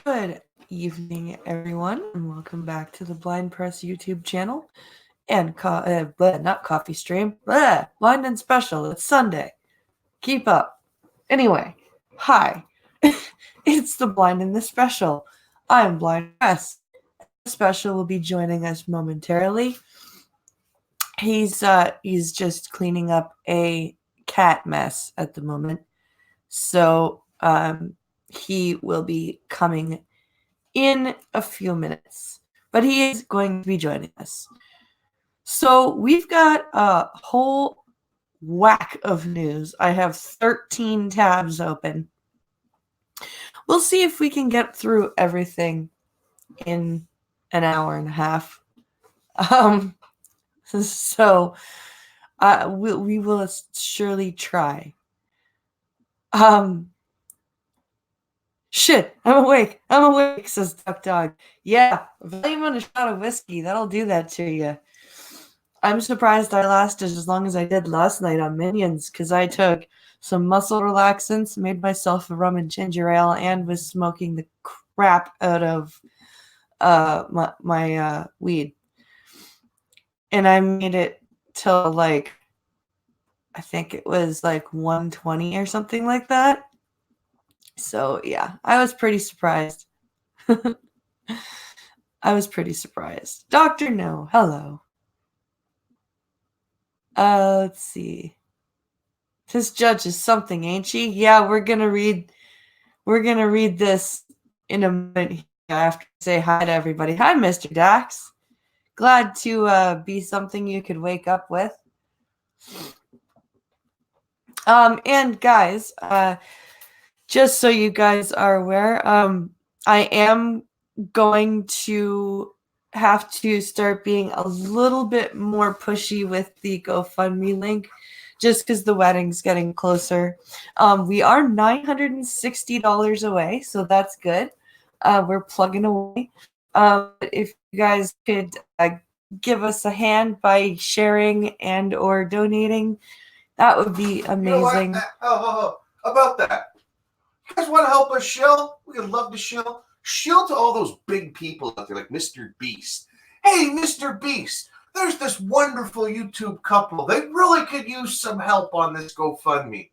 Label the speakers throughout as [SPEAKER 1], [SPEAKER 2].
[SPEAKER 1] Good evening, everyone, and welcome back to the Blind Press YouTube channel and not coffee stream, Blind and Special. It's Sunday. Keep up. Anyway, hi. It's the Blind and the Special. I'm Blind Press. The Special will be joining us momentarily. He's just cleaning up a cat mess at the moment, so he will be coming in a few minutes, but he is going to be joining us. So we've got a whole whack of news. I have 13 tabs open. We'll see if we can get through everything in an hour and a half. So we will surely try. Shit, I'm awake, says Duck Dog. Yeah, volume on a shot of whiskey, that'll do that to you. I'm surprised I lasted as long as I did last night on Minions, because I took some muscle relaxants, made myself a rum and ginger ale, and was smoking the crap out of my weed. And I made it till I think it was 1:20 or something like that. So yeah, I was pretty surprised. I was pretty surprised. Dr. No, hello. Let's see. This judge is something, ain't she? Yeah, we're gonna read this in a minute. I have to say hi to everybody. Hi, Mr. Dax. Glad to be something you could wake up with. And guys, just so you guys are aware, I am going to have to start being a little bit more pushy with the GoFundMe link, just because the wedding's getting closer. We are $960 away, so that's good. We're plugging away. If you guys could give us a hand by sharing and or donating, that would be amazing.
[SPEAKER 2] You know about that. You guys want to help us shill? We would love to shill. Shill to all those big people out there like Mr. Beast. Hey, Mr. Beast, there's this wonderful YouTube couple. They really could use some help on this GoFundMe.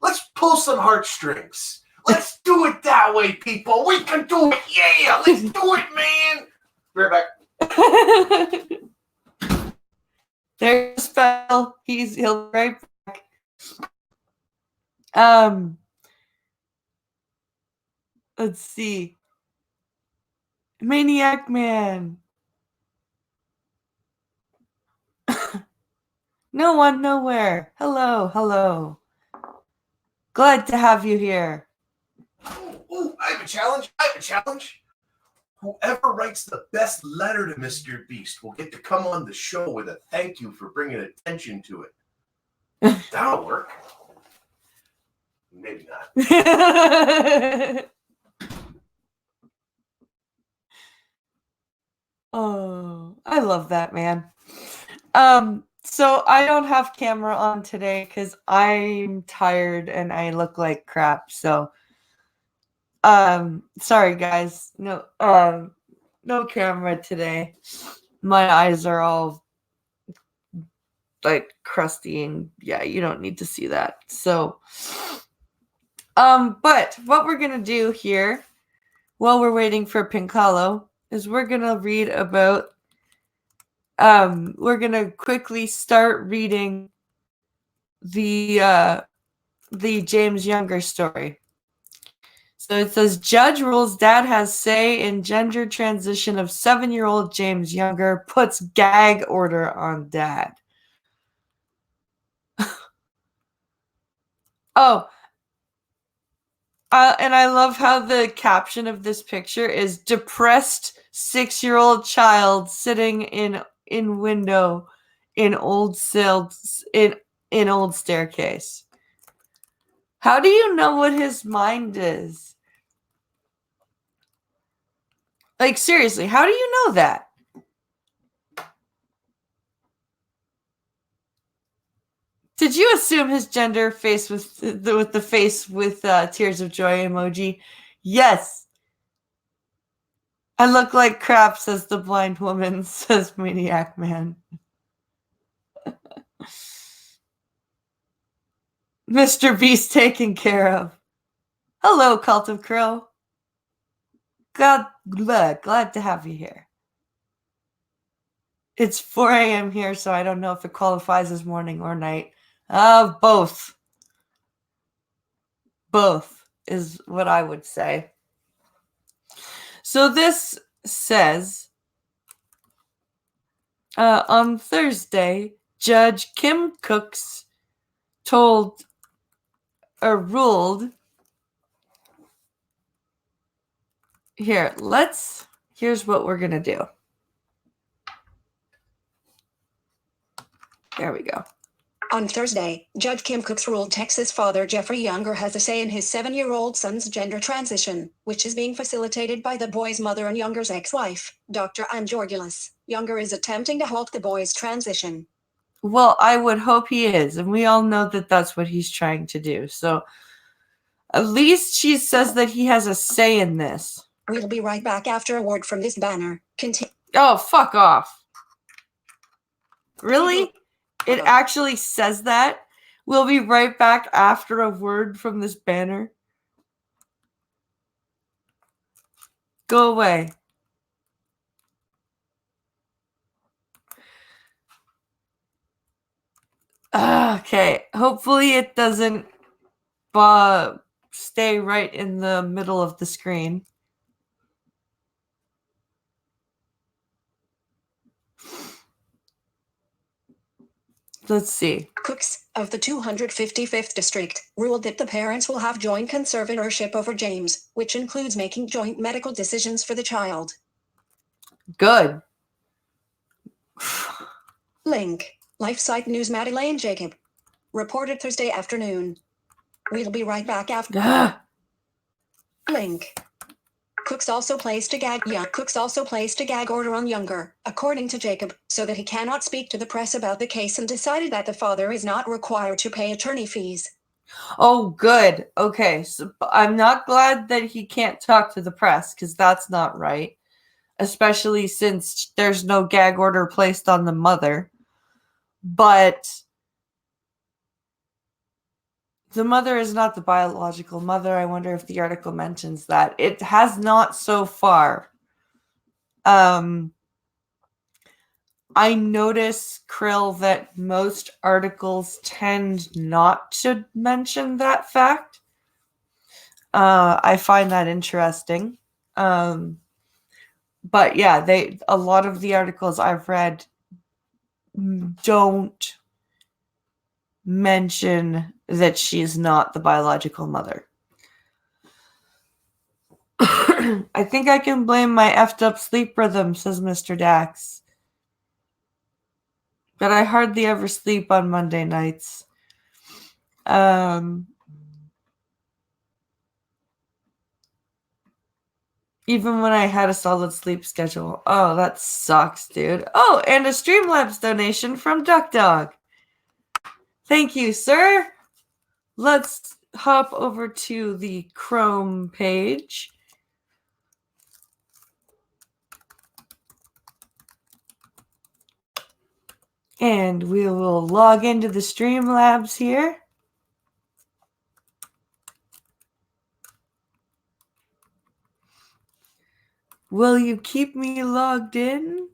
[SPEAKER 2] Let's pull some heartstrings. Let's do it that way, people. We can do it. Yeah, let's do it, man. Be right
[SPEAKER 1] back. There's a spell. He'll be right back. Let's see. Maniac Man. No one, nowhere. Hello. Glad to have you here.
[SPEAKER 2] Oh, I have a challenge. Whoever writes the best letter to Mr. Beast will get to come on the show with a thank you for bringing attention to it. That'll work. Maybe not.
[SPEAKER 1] Oh, I love that, man. So I don't have camera on today because I'm tired and I look like crap. So, sorry guys. No camera today. My eyes are all crusty and yeah, you don't need to see that. So, but what we're gonna do here while we're waiting for Pincalo is we're gonna read about we're gonna quickly start reading the James Younger story. So it says, Judge rules dad has say in gender transition of 7-year-old James Younger, puts gag order on dad. Oh, and I love how the caption of this picture is depressed 6-year-old child sitting in window in old staircase. How do you know what his mind is? Seriously, how do you know that? Did you assume his gender face with the face with tears of joy emoji? Yes. I look like crap, says the blind woman, says Maniac Man. Mr. Beast taken care of. Hello, Cult of Crow. Glad to have you here. It's 4 a.m. here, so I don't know if it qualifies as morning or night. Both. Both is what I would say. So this says, on Thursday, Judge Kim Cooks ruled. Here's what we're going to do. There we go.
[SPEAKER 3] On Thursday, Judge Kim Cooks ruled Texas father Jeffrey Younger has a say in his 7-year-old son's gender transition, which is being facilitated by the boy's mother and Younger's ex-wife, Dr. Ann Georgulas. Younger is attempting to halt the boy's transition.
[SPEAKER 1] Well, I would hope he is, and we all know that that's what he's trying to do. So at least she says that he has a say in this.
[SPEAKER 3] We'll be right back after a word from this banner.
[SPEAKER 1] Oh, fuck off. Really? It actually says that? We'll be right back after a word from this banner. Go away. Okay. Hopefully it doesn't stay right in the middle of the screen. Let's see.
[SPEAKER 3] Cooks, of the 255th District, ruled that the parents will have joint conservatorship over James, which includes making joint medical decisions for the child.
[SPEAKER 1] Good.
[SPEAKER 3] Link. LifeSite News. Madeleine Jacob. Reported Thursday afternoon. We'll be right back after. Link. Cooks also placed a gag order on Younger, according to Jacob, so that he cannot speak to the press about the case, and decided that the father is not required to pay attorney fees.
[SPEAKER 1] Oh, good. Okay, so I'm not glad that he can't talk to the press, because that's not right. Especially since there's no gag order placed on the mother. But the mother is not the biological mother. I wonder if the article mentions that. It has not so far. I notice, Krill, that most articles tend not to mention that fact. I find that interesting. But yeah, a lot of the articles I've read don't mention that she's not the biological mother. I think I can blame my effed up sleep rhythm, says Mr. Dax. But I hardly ever sleep on Monday nights. Even when I had a solid sleep schedule. Oh, that sucks, dude. Oh, and a Streamlabs donation from Duck Dog. Thank you, sir. Let's hop over to the Chrome page. And we will log into the Streamlabs here. Will you keep me logged in?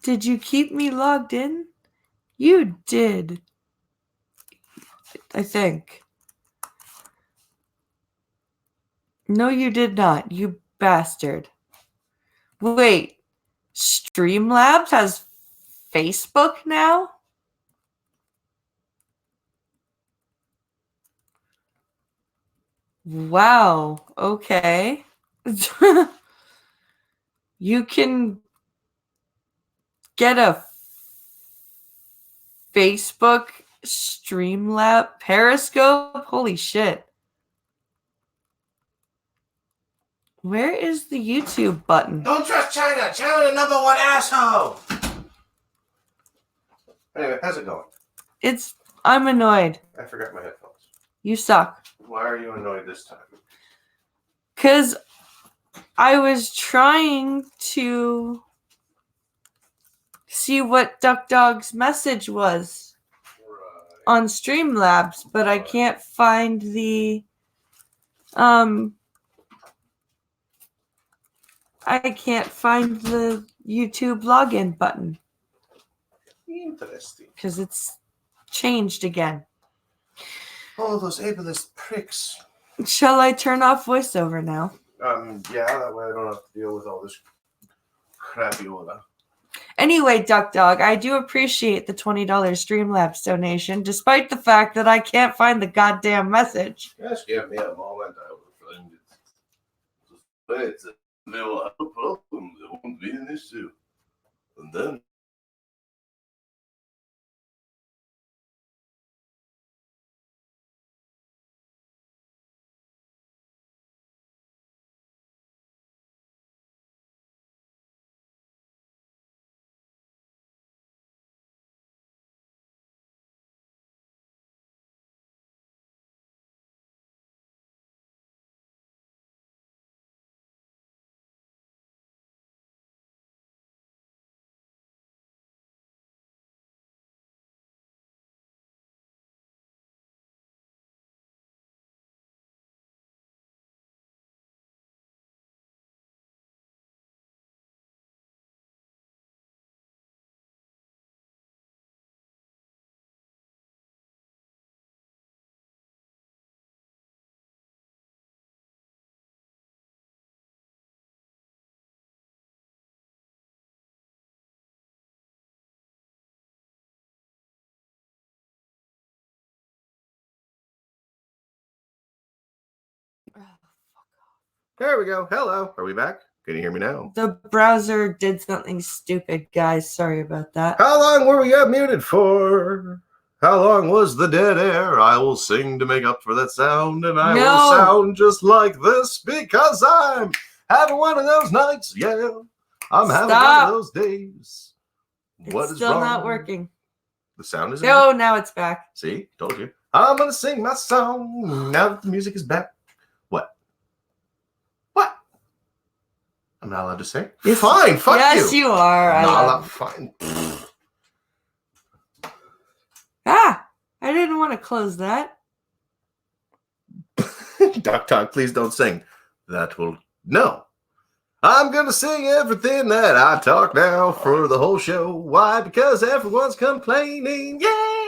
[SPEAKER 1] Did you keep me logged in? You did. I think. No, you did not, you bastard. Wait, Streamlabs has Facebook now? Wow, okay. You can get a Facebook Streamlab Periscope? Holy shit. Where is the YouTube button?
[SPEAKER 2] Don't trust China. China the #1 asshole. Anyway, how's it going?
[SPEAKER 1] It's I'm annoyed.
[SPEAKER 2] I forgot my headphones.
[SPEAKER 1] You suck.
[SPEAKER 2] Why are you annoyed this time?
[SPEAKER 1] Because I was trying to see what Duck Dog's message was on Streamlabs, but I can't find the YouTube login button
[SPEAKER 2] Interesting.
[SPEAKER 1] because it's changed again.
[SPEAKER 2] Oh, those ableist pricks.
[SPEAKER 1] Shall I turn off voiceover now?
[SPEAKER 2] Yeah, that way I don't have to deal with all this crapiola.
[SPEAKER 1] Anyway, Duck Dog, I do appreciate the $20 Streamlabs donation, despite the fact that I can't find the goddamn message.
[SPEAKER 2] Just give me a moment. I will find it. It's a little problem. There won't be an issue. And then. There we go. Hello. Are we back? Can you hear me now?
[SPEAKER 1] The browser did something stupid, guys. Sorry about that.
[SPEAKER 2] How long were we muted for? How long was the dead air? I will sing to make up for that sound, and I will sound just like this because I'm having one of those nights. Yeah, I'm having one of those days. What
[SPEAKER 1] It's
[SPEAKER 2] is
[SPEAKER 1] still
[SPEAKER 2] wrong?
[SPEAKER 1] not working.
[SPEAKER 2] The sound is
[SPEAKER 1] No, now it's back.
[SPEAKER 2] See, told you. I'm gonna sing my song now that the music is back. What? What? I'm not allowed to sing?
[SPEAKER 1] Yes,
[SPEAKER 2] fine, fuck you.
[SPEAKER 1] Yes, you are. I love
[SPEAKER 2] fine.
[SPEAKER 1] Ah! I didn't want to close that.
[SPEAKER 2] Duck Talk, please don't sing. That will... No. I'm going to sing everything that I talk now for the whole show. Why? Because everyone's complaining. Yeah!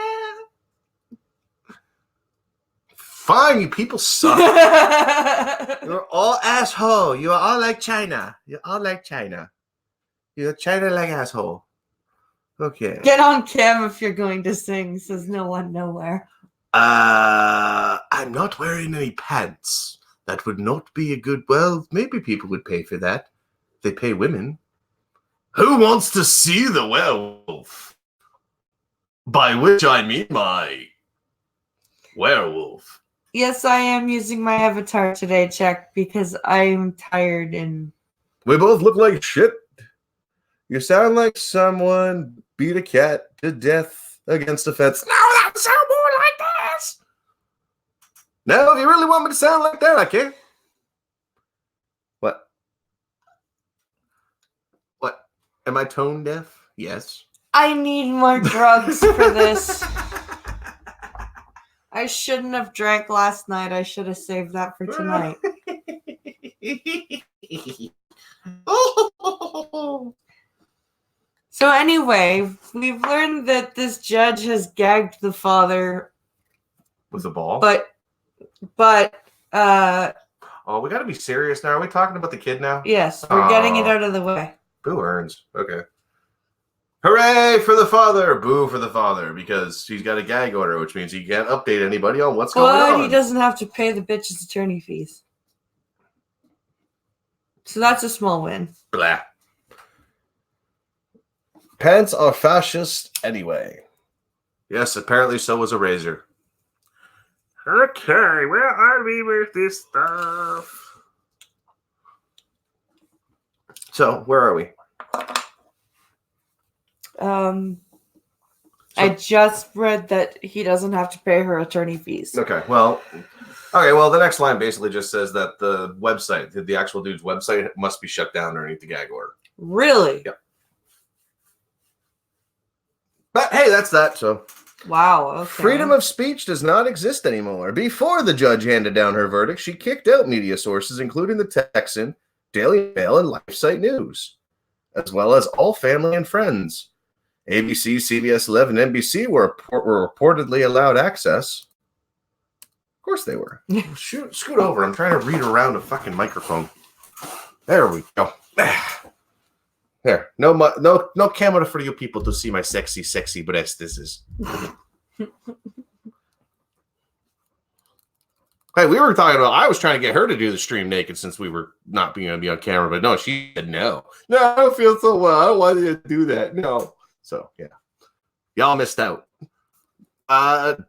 [SPEAKER 2] Fine, you people suck. You're all asshole. You're all like China. You're all like China. You're China like asshole. Okay.
[SPEAKER 1] Get on cam if you're going to sing, says no one nowhere.
[SPEAKER 2] I'm not wearing any pants. That would not be a good... Well, maybe people would pay for that. They pay women. Who wants to see the werewolf? By which I mean my werewolf.
[SPEAKER 1] Yes, I am using my avatar today, Check, because I'm tired and...
[SPEAKER 2] We both look like shit. You sound like someone beat a cat to death against a fence. No, that sound more like this. Now, if you really want me to sound like that, I can. What? What? Am I tone deaf? Yes.
[SPEAKER 1] I need more drugs for this. I shouldn't have drank last night. I should have saved that for tonight. So anyway, we've learned that this judge has gagged the father
[SPEAKER 2] with a ball.
[SPEAKER 1] But
[SPEAKER 2] oh, we got to be serious now. Are we talking about the kid now?
[SPEAKER 1] Yes, we're getting it out of the way.
[SPEAKER 2] Boo earns. Okay. Hooray for the father! Boo for the father, because he's got a gag order, which means he can't update anybody on what's going on.
[SPEAKER 1] But he doesn't have to pay the bitch's attorney fees. So that's a small win.
[SPEAKER 2] Blah. Pants are fascist anyway. Yes, apparently so was a razor. Okay, where are we with this stuff? So, where are we?
[SPEAKER 1] I just read that he doesn't have to pay her attorney fees.
[SPEAKER 2] Okay, well, the next line basically just says that the website, the actual dude's website, must be shut down underneath the gag order.
[SPEAKER 1] Really?
[SPEAKER 2] Yep. But hey, that's that. So,
[SPEAKER 1] wow. Okay.
[SPEAKER 4] Freedom of speech does not exist anymore. Before the judge handed down her verdict, she kicked out media sources, including the Texan, Daily Mail, and LifeSite News, as well as all family and friends. ABC, CBS 11, and NBC were reportedly allowed access. Of course they were.
[SPEAKER 2] Scoot over. I'm trying to read around a fucking microphone. There we go. There. No camera for you people to see my sexy breasts. This is. Hey, we were talking about. I was trying to get her to do the stream naked since we were not being going to be on camera, but no, she said no. No, I don't feel so well. I don't want you to do that. No. So yeah, y'all missed out.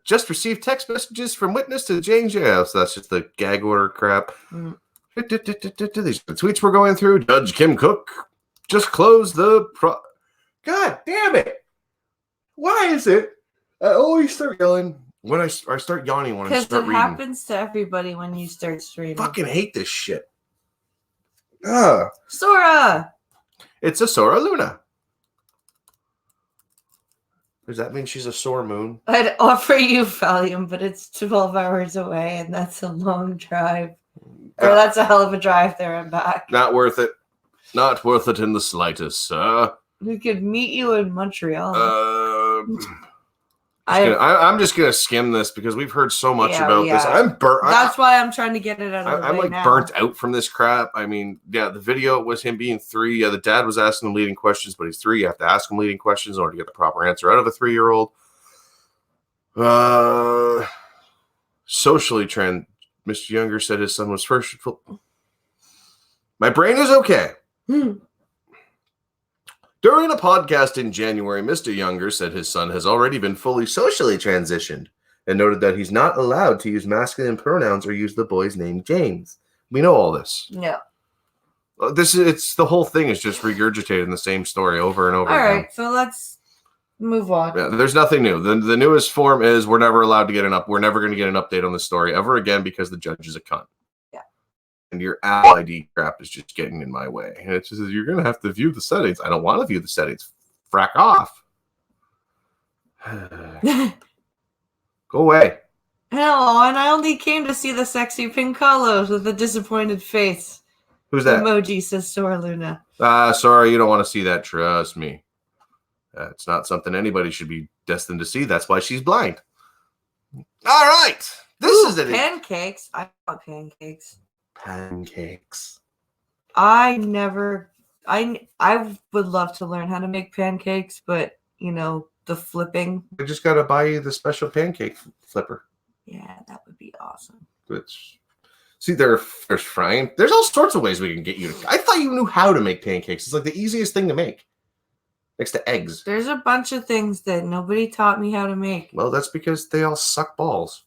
[SPEAKER 2] Just received text messages from witness to Jane jail. So that's just the gag order crap. These the tweets we're going through. Judge Kim Cook just closed the God damn it! Why is it I always start yelling when I start yawning when I
[SPEAKER 1] Because
[SPEAKER 2] start
[SPEAKER 1] it
[SPEAKER 2] reading?
[SPEAKER 1] happens to everybody when you start streaming.
[SPEAKER 2] Fucking hate this shit.
[SPEAKER 1] Sora!
[SPEAKER 2] It's a Sora Luna. Does that mean she's a sore moon?
[SPEAKER 1] I'd offer you Valium, but it's 12 hours away, and that's a long drive. Or that's a hell of a drive there and back.
[SPEAKER 2] Not worth it. Not worth it in the slightest, sir.
[SPEAKER 1] We could meet you in Montreal.
[SPEAKER 2] I'm just gonna skim this because we've heard so much about this. I'm burnt.
[SPEAKER 1] That's why I'm trying to get it out of the way
[SPEAKER 2] I'm like
[SPEAKER 1] now.
[SPEAKER 2] burnt out from this crap. I mean, yeah, the video was him being 3. Yeah, the dad was asking him leading questions, but he's 3. You have to ask him leading questions in order to get the proper answer out of a 3-year-old. Socially trend. Mr. Younger said his son was first. My brain is okay. During a podcast in January, Mr. Younger said his son has already been fully socially transitioned and noted that he's not allowed to use masculine pronouns or use the boy's name James. We know all this.
[SPEAKER 1] Yeah.
[SPEAKER 2] It's the whole thing is just regurgitating the same story over and over again.
[SPEAKER 1] All right, so let's move on.
[SPEAKER 2] Yeah, there's nothing new. The newest form is we're never allowed to get we're never going to get an update on the story ever again because the judge is a cunt.
[SPEAKER 1] Yeah.
[SPEAKER 2] And your Apple ID crap is just getting in my way. And it just says you're going to have to view the settings. I don't want to view the settings. Frack off. Go away.
[SPEAKER 1] Hello, and I only came to see the sexy pink Carlos with a disappointed face.
[SPEAKER 2] Who's that?
[SPEAKER 1] Emoji says Sora Luna.
[SPEAKER 2] Sorry, you don't want to see that. Trust me. It's not something anybody should be destined to see. That's why she's blind. All right. This is it.
[SPEAKER 1] Pancakes. I want pancakes.
[SPEAKER 2] Pancakes.
[SPEAKER 1] I would love to learn how to make pancakes, but the flipping.
[SPEAKER 2] I just got to buy you the special pancake flipper.
[SPEAKER 1] Yeah, that would be awesome.
[SPEAKER 2] See, there's frying. There's all sorts of ways we can get you to. I thought you knew how to make pancakes. It's like the easiest thing to make. Next to eggs.
[SPEAKER 1] There's a bunch of things that nobody taught me how to make.
[SPEAKER 2] Well, that's because they all suck balls.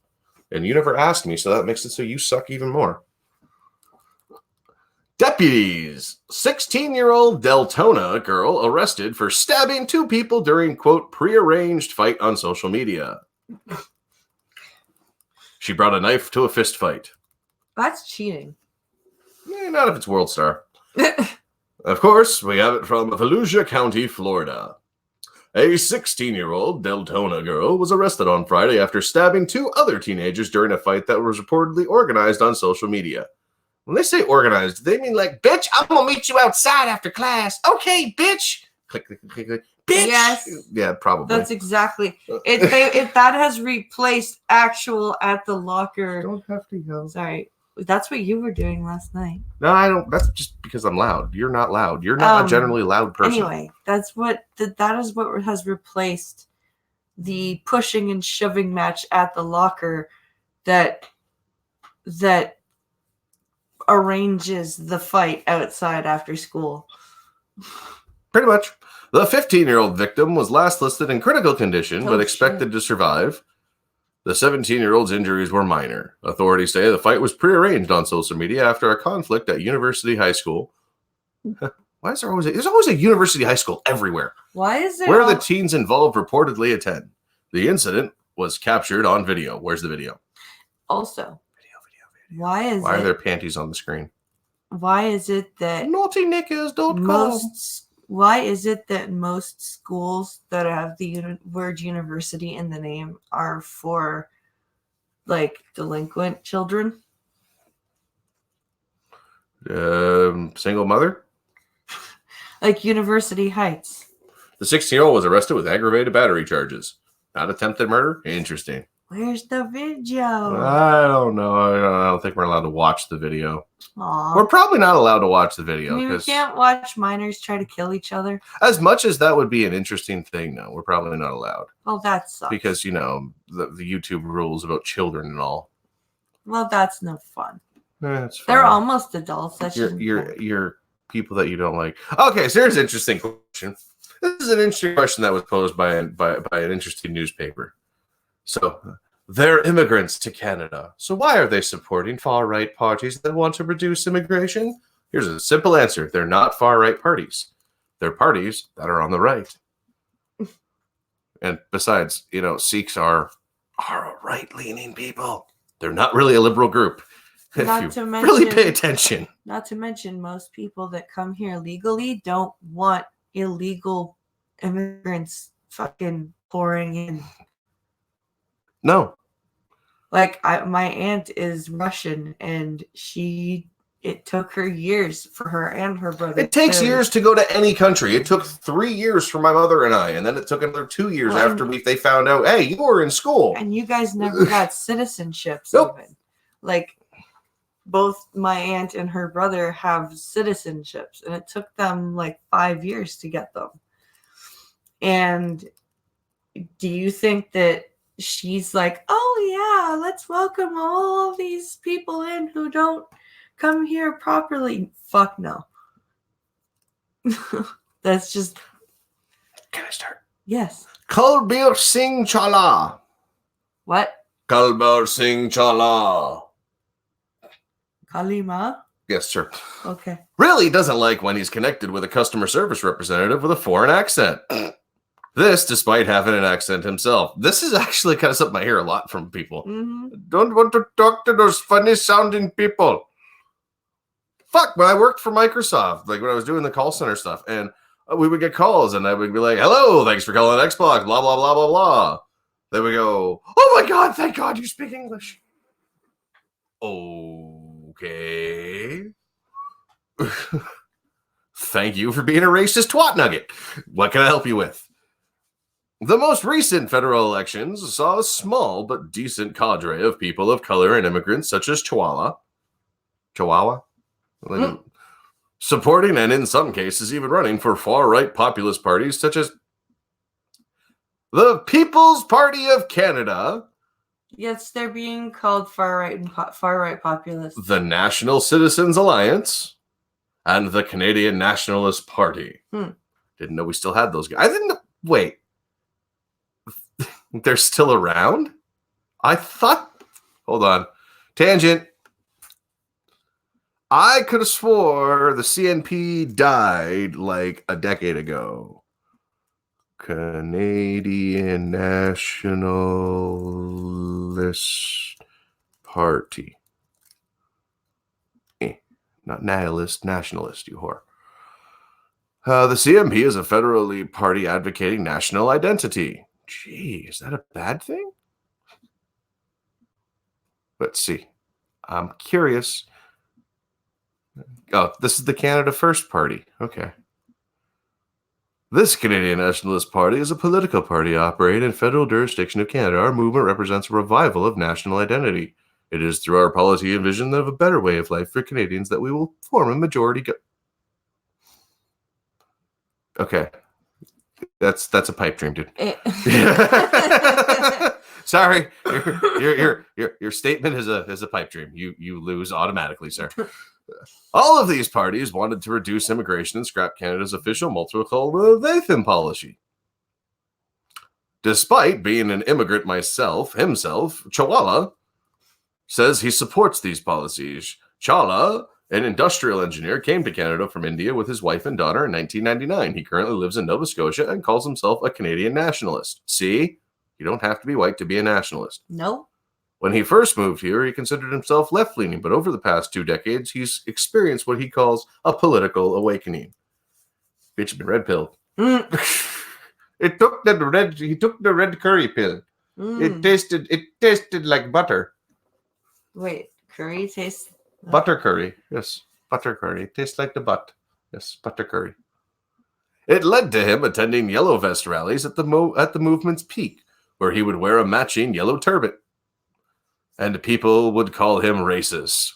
[SPEAKER 2] And you never asked me, so that makes it so you suck even more. Deputies. 16-year-old Deltona girl arrested for stabbing 2 people during, quote, prearranged fight on social media. She brought a knife to a fist fight.
[SPEAKER 1] That's cheating.
[SPEAKER 2] Not if it's World Star. Of course, we have it from Volusia County, Florida. A 16-year-old Deltona girl was arrested on Friday after stabbing 2 other teenagers during a fight that was reportedly organized on social media. When they say organized, they mean like, bitch, I'm going to meet you outside after class. Okay, bitch. Click, click, click, click. Bitch. Yes. Yeah, probably.
[SPEAKER 1] That's exactly. If that has replaced actual at the locker.
[SPEAKER 2] Don't have to yell.
[SPEAKER 1] Sorry. That's what you were doing last night.
[SPEAKER 2] No, I don't. That's just because I'm loud. You're not loud. You're not a generally loud person.
[SPEAKER 1] Anyway, that is what has replaced the pushing and shoving match at the locker that arranges the fight outside after school.
[SPEAKER 2] Pretty much. The 15-year-old victim was last listed in critical condition, but expected to survive. The 17-year-old's injuries were minor. Authorities say the fight was prearranged on social media after a conflict at University High School. Why is there's always a university high school everywhere?
[SPEAKER 1] Why is there
[SPEAKER 2] Where the teens involved reportedly attend. The incident was captured on video. Where's the video?
[SPEAKER 1] also
[SPEAKER 2] Video.
[SPEAKER 1] why
[SPEAKER 2] Are there panties on the screen?
[SPEAKER 1] why is it that
[SPEAKER 2] Naughtyknickers.com.
[SPEAKER 1] why is it that most schools that have the word university in the name are for like delinquent children?
[SPEAKER 2] Single mother?
[SPEAKER 1] Like University Heights.
[SPEAKER 2] The 16-year-old was arrested with aggravated battery charges. Not attempted murder? Interesting.
[SPEAKER 1] Where's the video?
[SPEAKER 2] I don't know. I don't think we're allowed to watch the video.
[SPEAKER 1] Aw.
[SPEAKER 2] We're probably not allowed to watch the
[SPEAKER 1] I
[SPEAKER 2] video.
[SPEAKER 1] mean, we
[SPEAKER 2] 'Cause
[SPEAKER 1] can't watch minors try to kill each other.
[SPEAKER 2] as much as that would be an interesting thing, no, we're probably not allowed.
[SPEAKER 1] Well, that sucks.
[SPEAKER 2] Because, you know, the YouTube rules about children and all.
[SPEAKER 1] Well, that's no fun.
[SPEAKER 2] It's
[SPEAKER 1] They're
[SPEAKER 2] fine.
[SPEAKER 1] almost adults. That shouldn't count.
[SPEAKER 2] You're people that you don't like. Okay, so here's an interesting question. This is an interesting question that was posed by an interesting newspaper. So they're immigrants to Canada. So why are they supporting far-right parties that want to reduce immigration? Here's a simple answer. They're not far-right parties. They're parties that are on the right. And besides, you know, Sikhs are a right-leaning people. They're not really a liberal group.
[SPEAKER 1] Not
[SPEAKER 2] If
[SPEAKER 1] to
[SPEAKER 2] you
[SPEAKER 1] mention-
[SPEAKER 2] really pay attention.
[SPEAKER 1] Not to mention, most people that come here legally don't want illegal immigrants fucking pouring in.
[SPEAKER 2] No.
[SPEAKER 1] Like, my aunt is Russian, and it took her years for her and her brother.
[SPEAKER 2] It takes years to go to any country. It took 3 years for my mother and I, and then it took another 2 years
[SPEAKER 1] Well,
[SPEAKER 2] after they found out, hey, you were in school.
[SPEAKER 1] And you guys never got citizenships
[SPEAKER 2] Nope.
[SPEAKER 1] even. Like, both my aunt and her brother have citizenships, and it took them like 5 years to get them. And do you think that she's like, oh yeah, let's welcome all these people in who don't come here properly? Fuck no. That's just,
[SPEAKER 2] Can I start?
[SPEAKER 1] yes.
[SPEAKER 2] Kalbir Singh Chala.
[SPEAKER 1] What?
[SPEAKER 2] Kalbir Singh Chala.
[SPEAKER 1] Kalima?
[SPEAKER 2] Yes, sir.
[SPEAKER 1] Okay.
[SPEAKER 2] Really doesn't like when he's connected with a customer service representative with a foreign accent. This, despite having an accent himself. This is actually kind of something I hear a lot from people.
[SPEAKER 1] Mm-hmm.
[SPEAKER 2] Don't want to talk to those funny sounding people. Fuck, when I worked for Microsoft, like when I was doing the call center stuff, and we would get calls, and I would be like, hello, thanks for calling Xbox, blah, blah, blah, blah, blah. Then we go, oh my God, thank God you speak English. Okay. Thank you for being a racist twat nugget. What can I help you with? The most recent federal elections saw a small but decent cadre of people of color and immigrants such as Chihuahua, supporting and in some cases even running for far-right populist parties such as the People's Party of Canada,
[SPEAKER 1] Yes, they're being called far right populists.
[SPEAKER 2] the National Citizens Alliance, and the Canadian Nationalist Party. Didn't know we still had those guys. I didn't know. Wait. They're still around? I thought. Hold on. Tangent. I could have swore the CNP died like a decade ago. Canadian Nationalist Party. Not nihilist, nationalist, you whore. The CMP is a federally party advocating national identity. Gee, is that a bad thing? Let's see. I'm curious. Oh, this is the Canada First Party. Okay. This Canadian Nationalist Party is a political party operating in federal jurisdiction of Canada. Our movement represents a revival of national identity. It is through our policy and vision of a better way of life for Canadians that we will form a majority. Okay. That's a pipe dream, dude. Sorry, your statement is a pipe dream. You lose automatically, sir. All of these parties wanted to reduce immigration and scrap Canada's official multicultural policy. Despite being an immigrant himself, Chawala says he supports these policies. Chala
[SPEAKER 4] an industrial engineer, came to Canada from India with his wife and daughter in 1999. He currently lives in Nova Scotia and calls himself a Canadian nationalist. See? You don't have to be white to be a nationalist.
[SPEAKER 1] No.
[SPEAKER 4] When he first moved here, he considered himself left-leaning, but over the past 2 decades, he's experienced what he calls a political awakening. Bitch, red pill.
[SPEAKER 1] Mm.
[SPEAKER 4] He took the red curry pill.
[SPEAKER 1] Mm.
[SPEAKER 4] It tasted like butter.
[SPEAKER 1] Wait, curry tastes.
[SPEAKER 4] Butter curry. Yes, butter curry. It tastes like the butt. Yes, butter curry. It led to him attending yellow vest rallies at the movement's peak, where he would wear a matching yellow turban. And people would call him racist.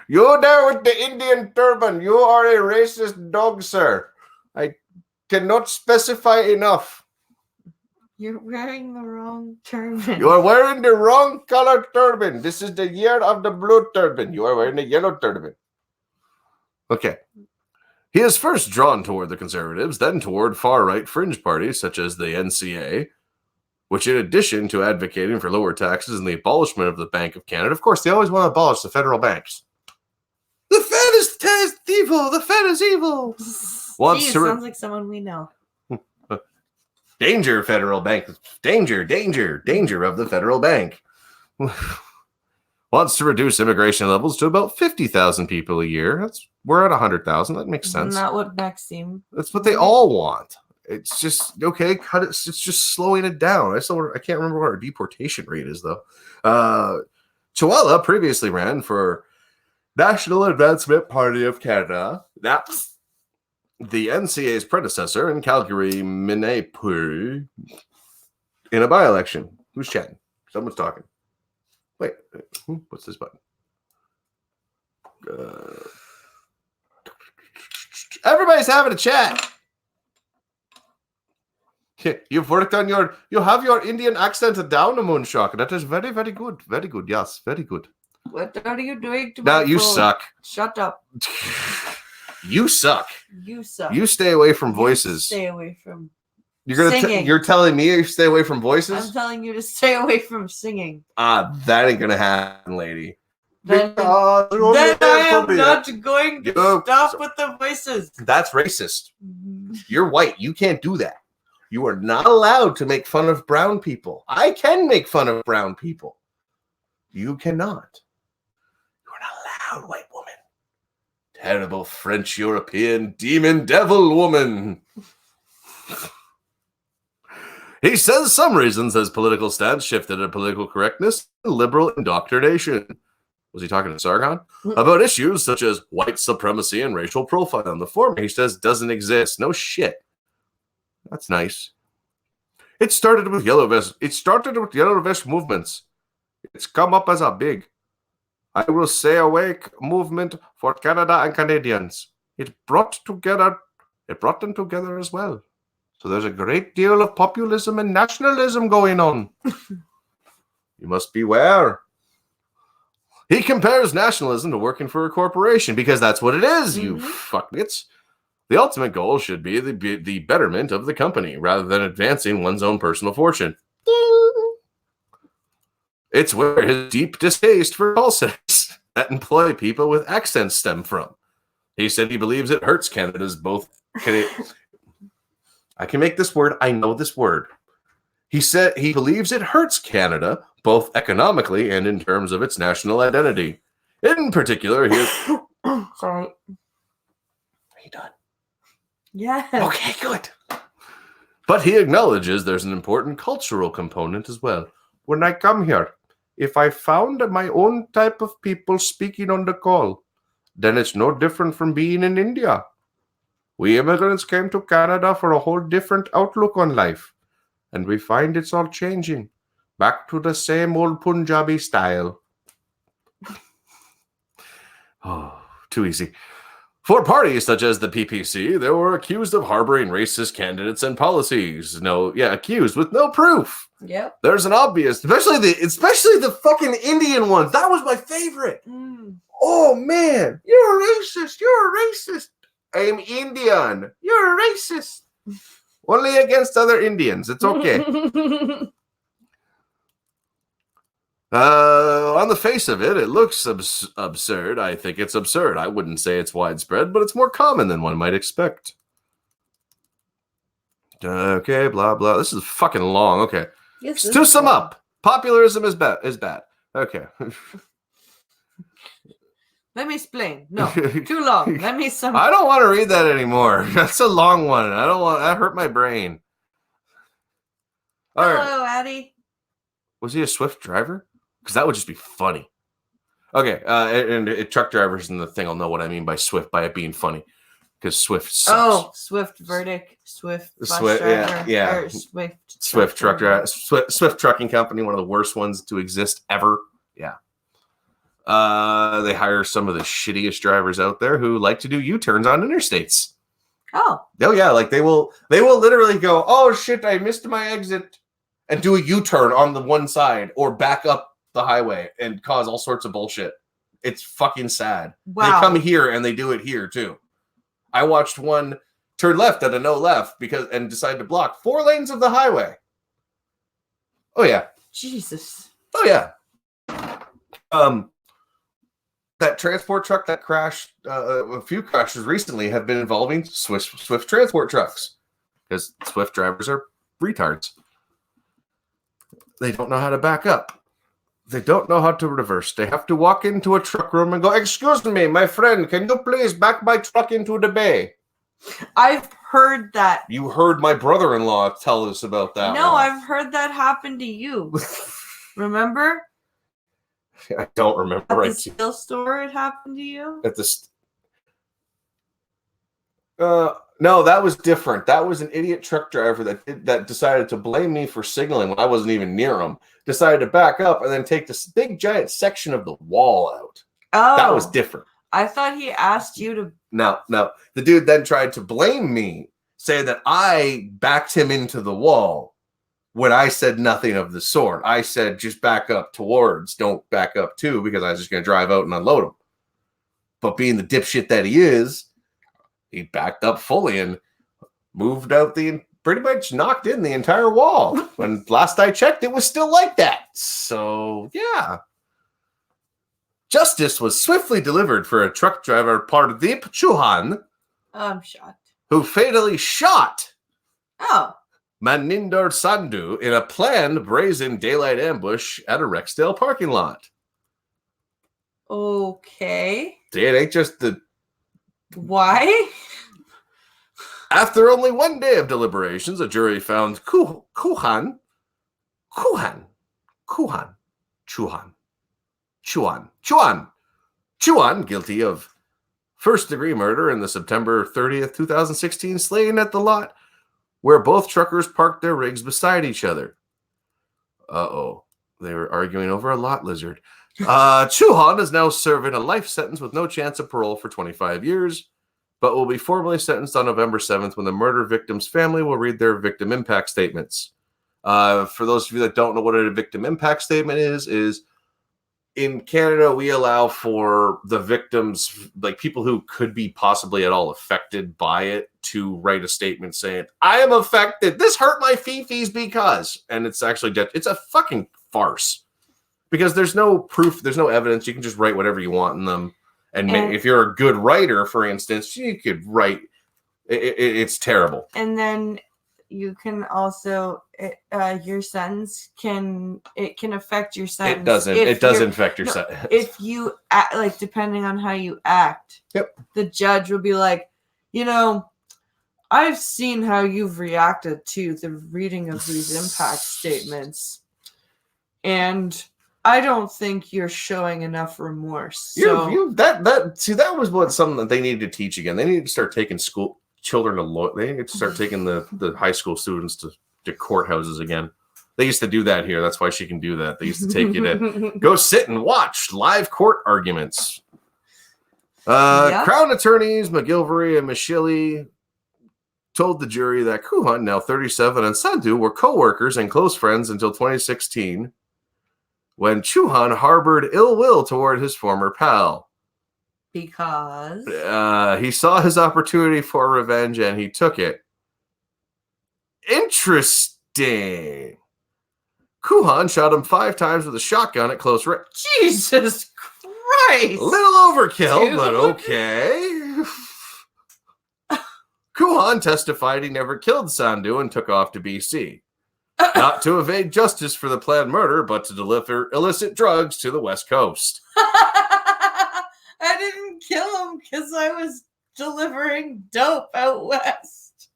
[SPEAKER 4] You there with the Indian turban, you are a racist dog, sir. I cannot specify enough.
[SPEAKER 1] You're wearing the wrong turban.
[SPEAKER 4] You are wearing the wrong color turban. This is the year of the blue turban. You are wearing the yellow turban. Okay. He is first drawn toward the Conservatives, then toward far-right fringe parties such as the NCA, which in addition to advocating for lower taxes and the abolishment of the Bank of Canada, of course, they always want to abolish the federal banks. The Fed is evil. The Fed is evil.
[SPEAKER 1] Gee, sounds like someone we know.
[SPEAKER 4] Danger, federal bank. Danger of the federal bank. Wants to reduce immigration levels to about 50,000 people a year. We're at 100,000. That makes sense.
[SPEAKER 1] Not what Maxime.
[SPEAKER 4] That's what they all want. It's just, okay, cut it. It's just slowing it down. I can't remember what our deportation rate is, though. Chihuahua previously ran for National Advancement Party of Canada. That's the NCA's predecessor in Calgary, Minneipur, in a by-election. Who's chatting? Someone's talking. Wait, what's this button? Everybody's having a chat. You've worked on you have your Indian accent down, Moonshock. That is very, very good. Very good. Yes, very good.
[SPEAKER 1] What are you doing to
[SPEAKER 4] Now
[SPEAKER 1] my
[SPEAKER 4] you
[SPEAKER 1] phone?
[SPEAKER 4] suck.
[SPEAKER 1] Shut up.
[SPEAKER 4] You suck.
[SPEAKER 1] You suck.
[SPEAKER 4] You stay away from voices.
[SPEAKER 1] Stay away from
[SPEAKER 4] You're telling me you stay away from voices?
[SPEAKER 1] I'm telling you to stay away from singing.
[SPEAKER 4] That ain't gonna happen, lady.
[SPEAKER 1] Then I am not going to stop with the voices.
[SPEAKER 4] That's racist. You're white. You can't do that. You are not allowed to make fun of brown people. I can make fun of brown people. You cannot. You're not allowed, white woman. Terrible French European demon devil woman. He says some reasons his political stance shifted to political correctness and liberal indoctrination. Was he talking to Sargon? About issues such as white supremacy and racial profiling. The former, he says, doesn't exist. No shit. That's nice. It started with yellow vest movements. It's come up as a big, I will say, awake movement for Canada and Canadians. It brought them together as well. So there's a great deal of populism and nationalism going on. You must beware. He compares nationalism to working for a corporation because that's what it is, you fucknits. The ultimate goal should be the betterment of the company rather than advancing one's own personal fortune. Ding. It's where his deep distaste for call centers that employ people with accents stem from. He said he believes it hurts Canada's both. I can make this word. I know this word. He said he believes it hurts Canada both economically and in terms of its national identity. In particular, he is...
[SPEAKER 1] Sorry.
[SPEAKER 4] Are you done?
[SPEAKER 1] Yeah.
[SPEAKER 4] Okay, good. But he acknowledges there's an important cultural component as well. When I come here, if I found my own type of people speaking on the call, then it's no different from being in India. We immigrants came to Canada for a whole different outlook on life, and we find it's all changing. Back to the same old Punjabi style. Oh, too easy. For parties such as the PPC, they were accused of harboring racist candidates and policies. Accused with no proof. Yep. There's an obvious, especially the fucking Indian ones. That was my favorite. Oh man, you're a racist. You're a racist. I'm Indian. You're a racist. Only against other Indians. It's okay. On the face of it, it looks absurd. I think it's absurd. I wouldn't say it's widespread, but it's more common than one might expect. Okay, blah, blah. This is fucking long. Okay.
[SPEAKER 1] Yes,
[SPEAKER 4] To sum up, popularism is bad. Okay.
[SPEAKER 1] Let me explain. No, too long. Let me sum.
[SPEAKER 4] I don't want to read that anymore. That's a long one. I don't want that hurt my brain. All right.
[SPEAKER 1] Hello, Addie.
[SPEAKER 4] Was he a Swift driver? Because that would just be funny. Okay, and truck drivers and the thing will know what I mean by Swift by it being funny. Because Swift sucks.
[SPEAKER 1] Oh, Swift verdict. Swift bus driver.
[SPEAKER 4] Yeah.
[SPEAKER 1] Or Swift
[SPEAKER 4] truck driver. Swift trucking company, one of the worst ones to exist ever. Yeah. They hire some of the shittiest drivers out there who like to do U-turns on interstates.
[SPEAKER 1] Oh
[SPEAKER 4] yeah, like they will literally go, oh shit, I missed my exit, and do a U-turn on the one side or back up the highway and cause all sorts of bullshit. It's fucking sad.
[SPEAKER 1] Wow.
[SPEAKER 4] They come here and they do it here too. I watched one turn left at a no left and decide to block 4 lanes of the highway. Oh yeah.
[SPEAKER 1] Jesus.
[SPEAKER 4] Oh yeah. That transport truck that crashed, a few crashes recently have been involving Swift transport trucks because Swift drivers are retards. They don't know how to back up. They don't know how to reverse. They have to walk into a truck room and go, excuse me, my friend, can you please back my truck into the bay?
[SPEAKER 1] I've heard that.
[SPEAKER 4] You heard my brother-in-law tell us about that.
[SPEAKER 1] No,
[SPEAKER 4] one.
[SPEAKER 1] I've heard that happen to you. Remember?
[SPEAKER 4] I don't remember.
[SPEAKER 1] At the steel store, it happened to you?
[SPEAKER 4] At the no, that was different. That was an idiot truck driver that decided to blame me for signaling when I wasn't even near him. Decided to back up and then take this big giant section of the wall out.
[SPEAKER 1] Oh,
[SPEAKER 4] that was different.
[SPEAKER 1] I thought he asked you to.
[SPEAKER 4] No. The dude then tried to blame me, saying that I backed him into the wall when I said nothing of the sort. I said just back up towards, don't back up to, because I was just going to drive out and unload him. But being the dipshit that he is, he backed up fully and moved out pretty much knocked in the entire wall. When last I checked, it was still like that. So, yeah. Justice was swiftly delivered for a truck driver, Pardeep Chauhan,
[SPEAKER 1] I'm shocked.
[SPEAKER 4] who fatally shot
[SPEAKER 1] Maninder
[SPEAKER 4] Sandhu in a planned brazen daylight ambush at a Rexdale parking lot.
[SPEAKER 1] Okay.
[SPEAKER 4] See, it ain't just the...
[SPEAKER 1] Why?
[SPEAKER 4] After only one day of deliberations, a jury found Chauhan guilty of first-degree murder in the September 30th, 2016 slaying at the lot where both truckers parked their rigs beside each other. Uh-oh. They were arguing over a lot lizard. Chauhan is now serving a life sentence with no chance of parole for 25 years, but will be formally sentenced on November 7th when the murder victim's family will read their victim impact statements. For those of you that don't know what a victim impact statement is in Canada, we allow for the victims, like people who could be possibly at all affected by it, to write a statement saying, I am affected. This hurt my fifis because, and it's actually, it's a fucking farce because there's no proof, there's no evidence. You can just write whatever you want in them. And if you're a good writer, for instance, you could write, it's terrible.
[SPEAKER 1] And then you can also, your sentence can affect your sentence.
[SPEAKER 4] It doesn't affect your sentence.
[SPEAKER 1] If you act, like, depending on how you act, the judge will be like, I've seen how you've reacted to the reading of these impact statements, and I don't think you're showing enough remorse. So
[SPEAKER 4] that was something that they needed to teach again. They need to start taking children to law. They need to start taking the high school students to courthouses again. They used to do that here. That's why she can do that. They used to take you to go sit and watch live court arguments. Crown attorneys McGilvery and Mishili told the jury that Chauhan, now 37, and Sandhu were co-workers and close friends until 2016, when Chauhan harbored ill will toward his former pal.
[SPEAKER 1] Because
[SPEAKER 4] he saw his opportunity for revenge and he took it. Interesting. Kuhan shot him 5 times with a shotgun at close range.
[SPEAKER 1] Jesus Christ!
[SPEAKER 4] A little overkill,
[SPEAKER 1] Dude.
[SPEAKER 4] but okay. Kuhan testified he never killed Sandu and took off to BC. Not to evade justice for the planned murder, but to deliver illicit drugs to the West Coast.
[SPEAKER 1] I didn't kill him because I was delivering dope out west.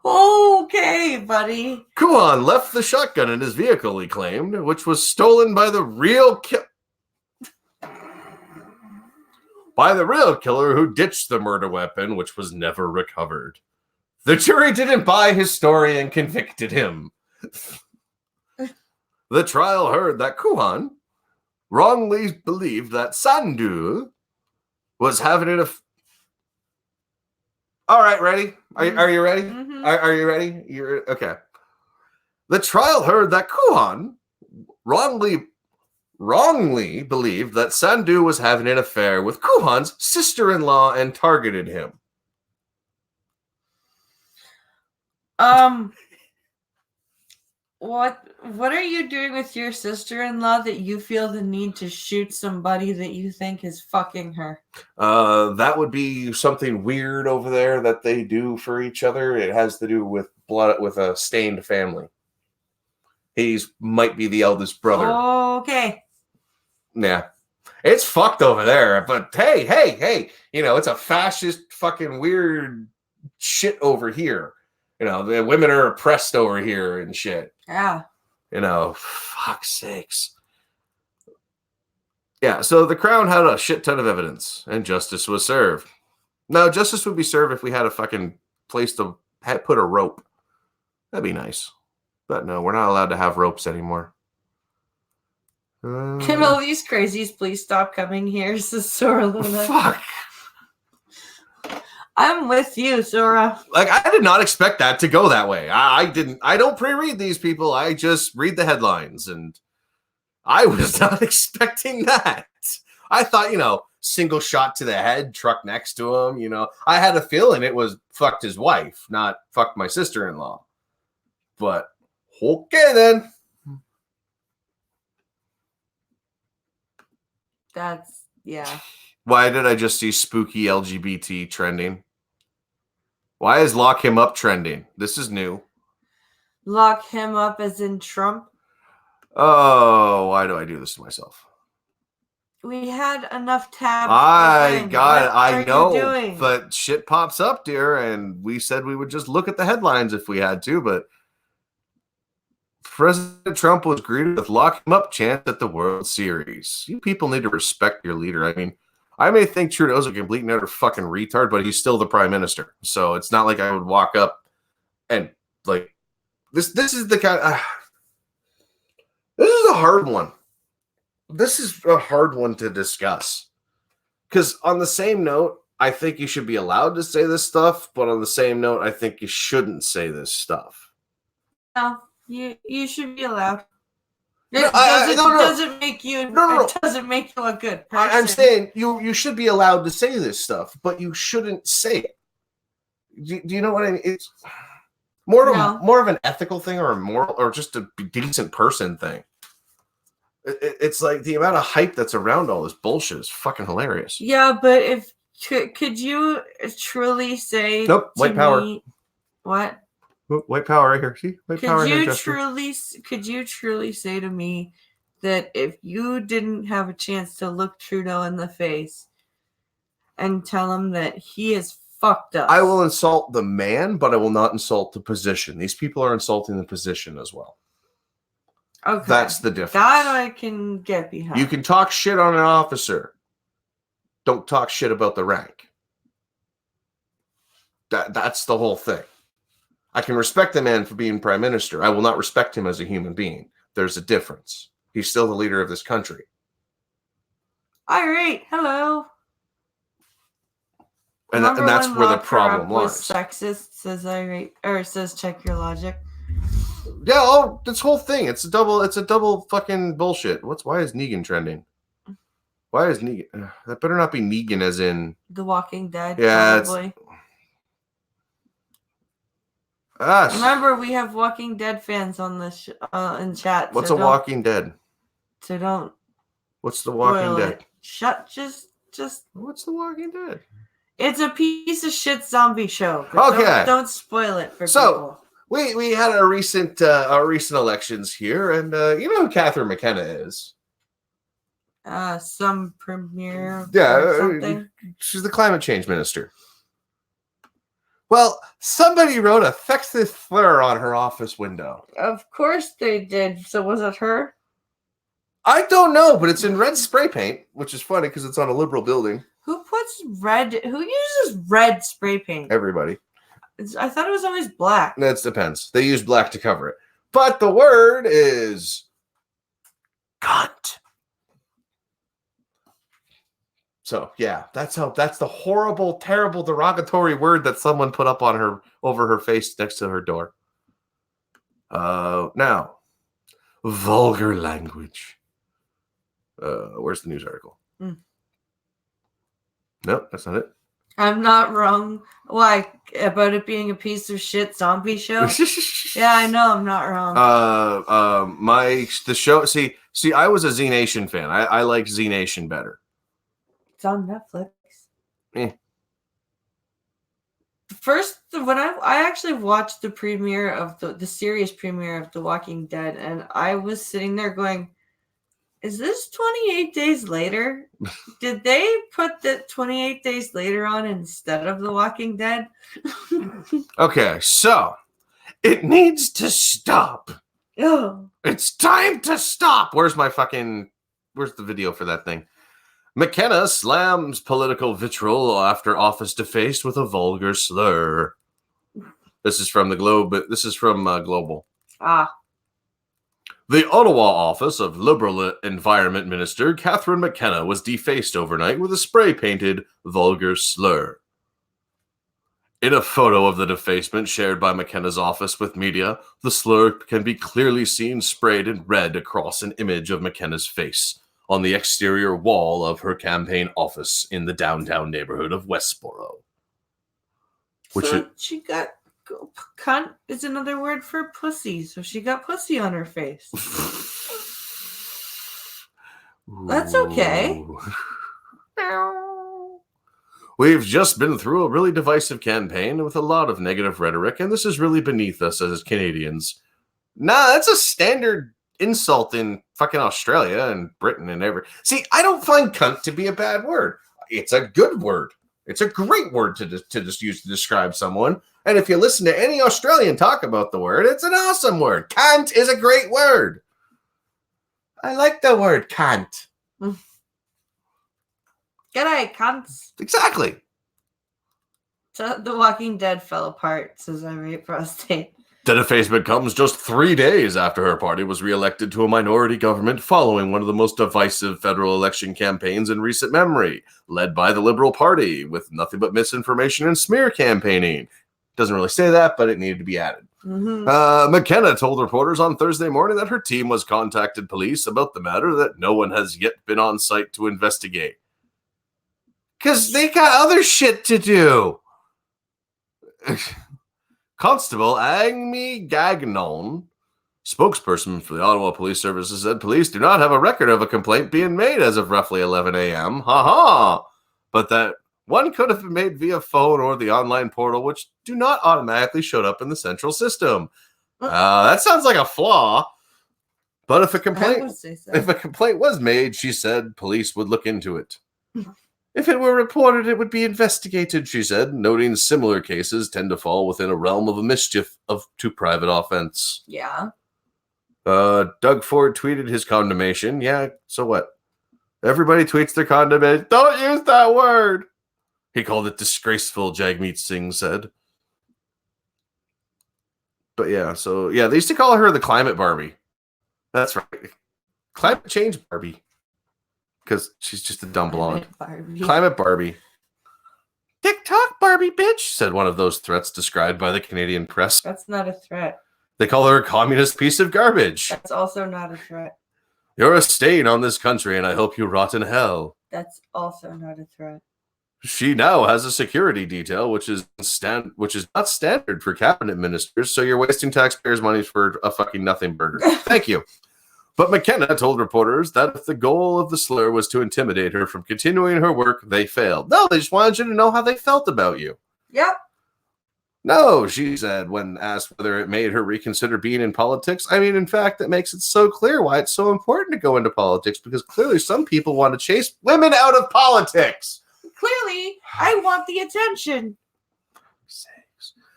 [SPEAKER 1] Okay, buddy.
[SPEAKER 4] Kuhan left the shotgun in his vehicle, he claimed, which was stolen by the real killer who ditched the murder weapon, which was never recovered. The jury didn't buy his story and convicted him. The trial heard that Kuhan wrongly believed that Sandu was having an All right, ready? Are you ready?
[SPEAKER 1] Mm-hmm.
[SPEAKER 4] Are you ready? You're okay. The trial heard that Kuhan wrongly believed that Sandu was having an affair with Kuhan's sister-in-law and targeted him.
[SPEAKER 1] What are you doing with your sister-in-law that you feel the need to shoot somebody that you think is fucking her?
[SPEAKER 4] That would be something weird over there that they do for each other. It has to do with blood, with a stained family. He's might be the eldest brother.
[SPEAKER 1] Okay.
[SPEAKER 4] Yeah. It's fucked over there, but hey, you know, it's a fascist fucking weird shit over here. You know, the women are oppressed over here and shit.
[SPEAKER 1] Yeah.
[SPEAKER 4] You know, fuck's sakes. Yeah, so the Crown had a shit ton of evidence, and justice was served. Now, justice would be served if we had a fucking place to put a rope. That'd be nice. But no, we're not allowed to have ropes anymore.
[SPEAKER 1] Can all these crazies please stop coming here, says Sora Luna.
[SPEAKER 4] Fuck.
[SPEAKER 1] I'm with you, Sora.
[SPEAKER 4] Like, I did not expect that to go that way. I don't pre-read these people. I just read the headlines, and I was not expecting that. I thought, you know, single shot to the head, truck next to him, you know. I had a feeling it was fucked his wife, not fucked my sister-in-law. But, okay then.
[SPEAKER 1] That's, yeah.
[SPEAKER 4] Why did I just see spooky LGBT trending? Why is Lock Him Up trending? This is new.
[SPEAKER 1] Lock him up as in Trump?
[SPEAKER 4] Oh, why do I do this to myself?
[SPEAKER 1] We had enough tabs.
[SPEAKER 4] I got it. I know.
[SPEAKER 1] You doing?
[SPEAKER 4] But shit pops up, dear, and we said we would just look at the headlines if we had to, but President Trump was greeted with lock him up chants at the World Series. You people need to respect your leader. I mean, I may think Trudeau's a complete and utter fucking retard, but he's still the prime minister. So it's not like I would walk up and like this is the kind this is a hard one. This is a hard one to discuss. Because on the same note, I think you should be allowed to say this stuff, but on the same note, I think you shouldn't say this stuff.
[SPEAKER 1] No, you should be allowed. It
[SPEAKER 4] No,
[SPEAKER 1] doesn't make you.
[SPEAKER 4] No.
[SPEAKER 1] It doesn't make you a good person.
[SPEAKER 4] I'm saying you should be allowed to say this stuff, but you shouldn't say it. Do you know what I mean? It's more of an ethical thing or a moral or just a decent person thing. It's like the amount of hype that's around all this bullshit is fucking hilarious.
[SPEAKER 1] Yeah, but could you truly say?
[SPEAKER 4] Nope, white power.
[SPEAKER 1] What?
[SPEAKER 4] White power right here. See, white power.
[SPEAKER 1] Could you truly say to me that if you didn't have a chance to look Trudeau in the face and tell him that he is fucked up,
[SPEAKER 4] I will insult the man, but I will not insult the position. These people are insulting the position as well.
[SPEAKER 1] Okay,
[SPEAKER 4] that's the difference.
[SPEAKER 1] That I can get behind.
[SPEAKER 4] You can talk shit on an officer. Don't talk shit about the rank. That's the whole thing. I can respect the man for being prime minister. I will not respect him as a human being. There's a difference. He's still the leader of this country.
[SPEAKER 1] Irate. Hello.
[SPEAKER 4] And that's where the problem lies.
[SPEAKER 1] Sexist, says Irate, or says check your logic.
[SPEAKER 4] Yeah, this whole thing. It's a double fucking bullshit. Why is Negan trending? Why is Negan? That better not be Negan as in
[SPEAKER 1] The Walking Dead.
[SPEAKER 4] Yeah,
[SPEAKER 1] probably. Remember, we have Walking Dead fans on the in chat.
[SPEAKER 4] What's
[SPEAKER 1] so
[SPEAKER 4] a Walking Dead?
[SPEAKER 1] So don't.
[SPEAKER 4] What's the Walking
[SPEAKER 1] spoil
[SPEAKER 4] Dead?
[SPEAKER 1] it. Just.
[SPEAKER 4] What's the Walking Dead?
[SPEAKER 1] It's a piece of shit zombie show. But
[SPEAKER 4] Okay.
[SPEAKER 1] Don't spoil it for people.
[SPEAKER 4] We had our recent elections here, and you know who Catherine McKenna is?
[SPEAKER 1] Some premier.
[SPEAKER 4] Yeah,
[SPEAKER 1] or something.
[SPEAKER 4] She's the climate change minister. Well, somebody wrote a sexist slur on her office window.
[SPEAKER 1] Of course they did. So was it her?
[SPEAKER 4] I don't know, but it's in red spray paint, which is funny because it's on a liberal building.
[SPEAKER 1] Who uses red spray paint?
[SPEAKER 4] Everybody.
[SPEAKER 1] I thought it was always black.
[SPEAKER 4] That depends. They use black to cover it. But the word is cunt. So yeah, that's the horrible, terrible, derogatory word that someone put up on her over her face next to her door. Now, vulgar language. Where's the news article? Nope, that's not it.
[SPEAKER 1] I'm not wrong. Why? About it being a piece of shit zombie show? Yeah, I know I'm not wrong.
[SPEAKER 4] The show. See, I was a Z Nation fan. I like Z Nation better.
[SPEAKER 1] It's on Netflix. First, when I actually watched the premiere of the series premiere of The Walking Dead, and I was sitting there going, is this 28 Days Later? Did they put the 28 Days Later on instead of The Walking Dead?
[SPEAKER 4] Okay, so it needs to stop.
[SPEAKER 1] Oh.
[SPEAKER 4] It's time to stop. Where's the video for that thing? McKenna slams political vitriol after office defaced with a vulgar slur. This is from the Globe. This is from Global. The Ottawa office of Liberal Environment Minister Catherine McKenna was defaced overnight with a spray-painted vulgar slur. In a photo of the defacement shared by McKenna's office with media, the slur can be clearly seen sprayed in red across an image of McKenna's face on the exterior wall of her campaign office in the downtown neighborhood of Westboro.
[SPEAKER 1] She got... Cunt is another word for pussy, so she got pussy on her face. That's okay.
[SPEAKER 4] We've just been through a really divisive campaign with a lot of negative rhetoric, and this is really beneath us as Canadians. Nah, that's a standard insult in fucking Australia and Britain and everywhere. See, I don't find cunt to be a bad word. It's a good word. It's a great word to just use to describe someone. And if you listen to any Australian talk about the word, it's an awesome word. Cunt is a great word. I like the word cunt.
[SPEAKER 1] G'day, cunts.
[SPEAKER 4] Exactly.
[SPEAKER 1] So The Walking Dead fell apart, says Irate Prostate.
[SPEAKER 4] The defacement comes just 3 days after her party was reelected to a minority government following one of the most divisive federal election campaigns in recent memory, led by the Liberal Party, with nothing but misinformation and smear campaigning. Doesn't really say that, but it needed to be added. McKenna told reporters on Thursday morning that her team was contacted police about the matter, that no one has yet been on site to investigate. Because they got other shit to do. Constable Agmi Gagnon, spokesperson for the Ottawa Police Services, said police do not have a record of a complaint being made as of roughly 11 a.m. But that one could have been made via phone or the online portal, which do not automatically show up in the central system. That sounds like a flaw. But if a complaint was made, she said police would look into it. If it were reported, it would be investigated, she said, noting similar cases tend to fall within a realm of a mischief to private offense.
[SPEAKER 1] Yeah.
[SPEAKER 4] Doug Ford tweeted his condemnation. Yeah, so what? Everybody tweets their condemnation. Don't use that word! He called it disgraceful, Jagmeet Singh said. But yeah, they used to call her the Climate Barbie. That's right. Climate change Barbie. Because she's just a dumb blonde. Climate Barbie. TikTok Barbie, bitch, said one of those threats described by the Canadian press.
[SPEAKER 1] That's not a threat.
[SPEAKER 4] They call her a communist piece of garbage.
[SPEAKER 1] That's also not a threat.
[SPEAKER 4] You're a stain on this country, and I hope you rot in hell.
[SPEAKER 1] That's also not a threat.
[SPEAKER 4] She now has a security detail, which is not standard for cabinet ministers. So you're wasting taxpayers' money for a fucking nothing burger. Thank you. But McKenna told reporters that if the goal of the slur was to intimidate her from continuing her work, they failed. No, they just wanted you to know how they felt about you.
[SPEAKER 1] Yep.
[SPEAKER 4] No, she said when asked whether it made her reconsider being in politics. I mean, in fact, it makes it so clear why it's so important to go into politics, because clearly some people want to chase women out of politics.
[SPEAKER 1] Clearly, I want the attention.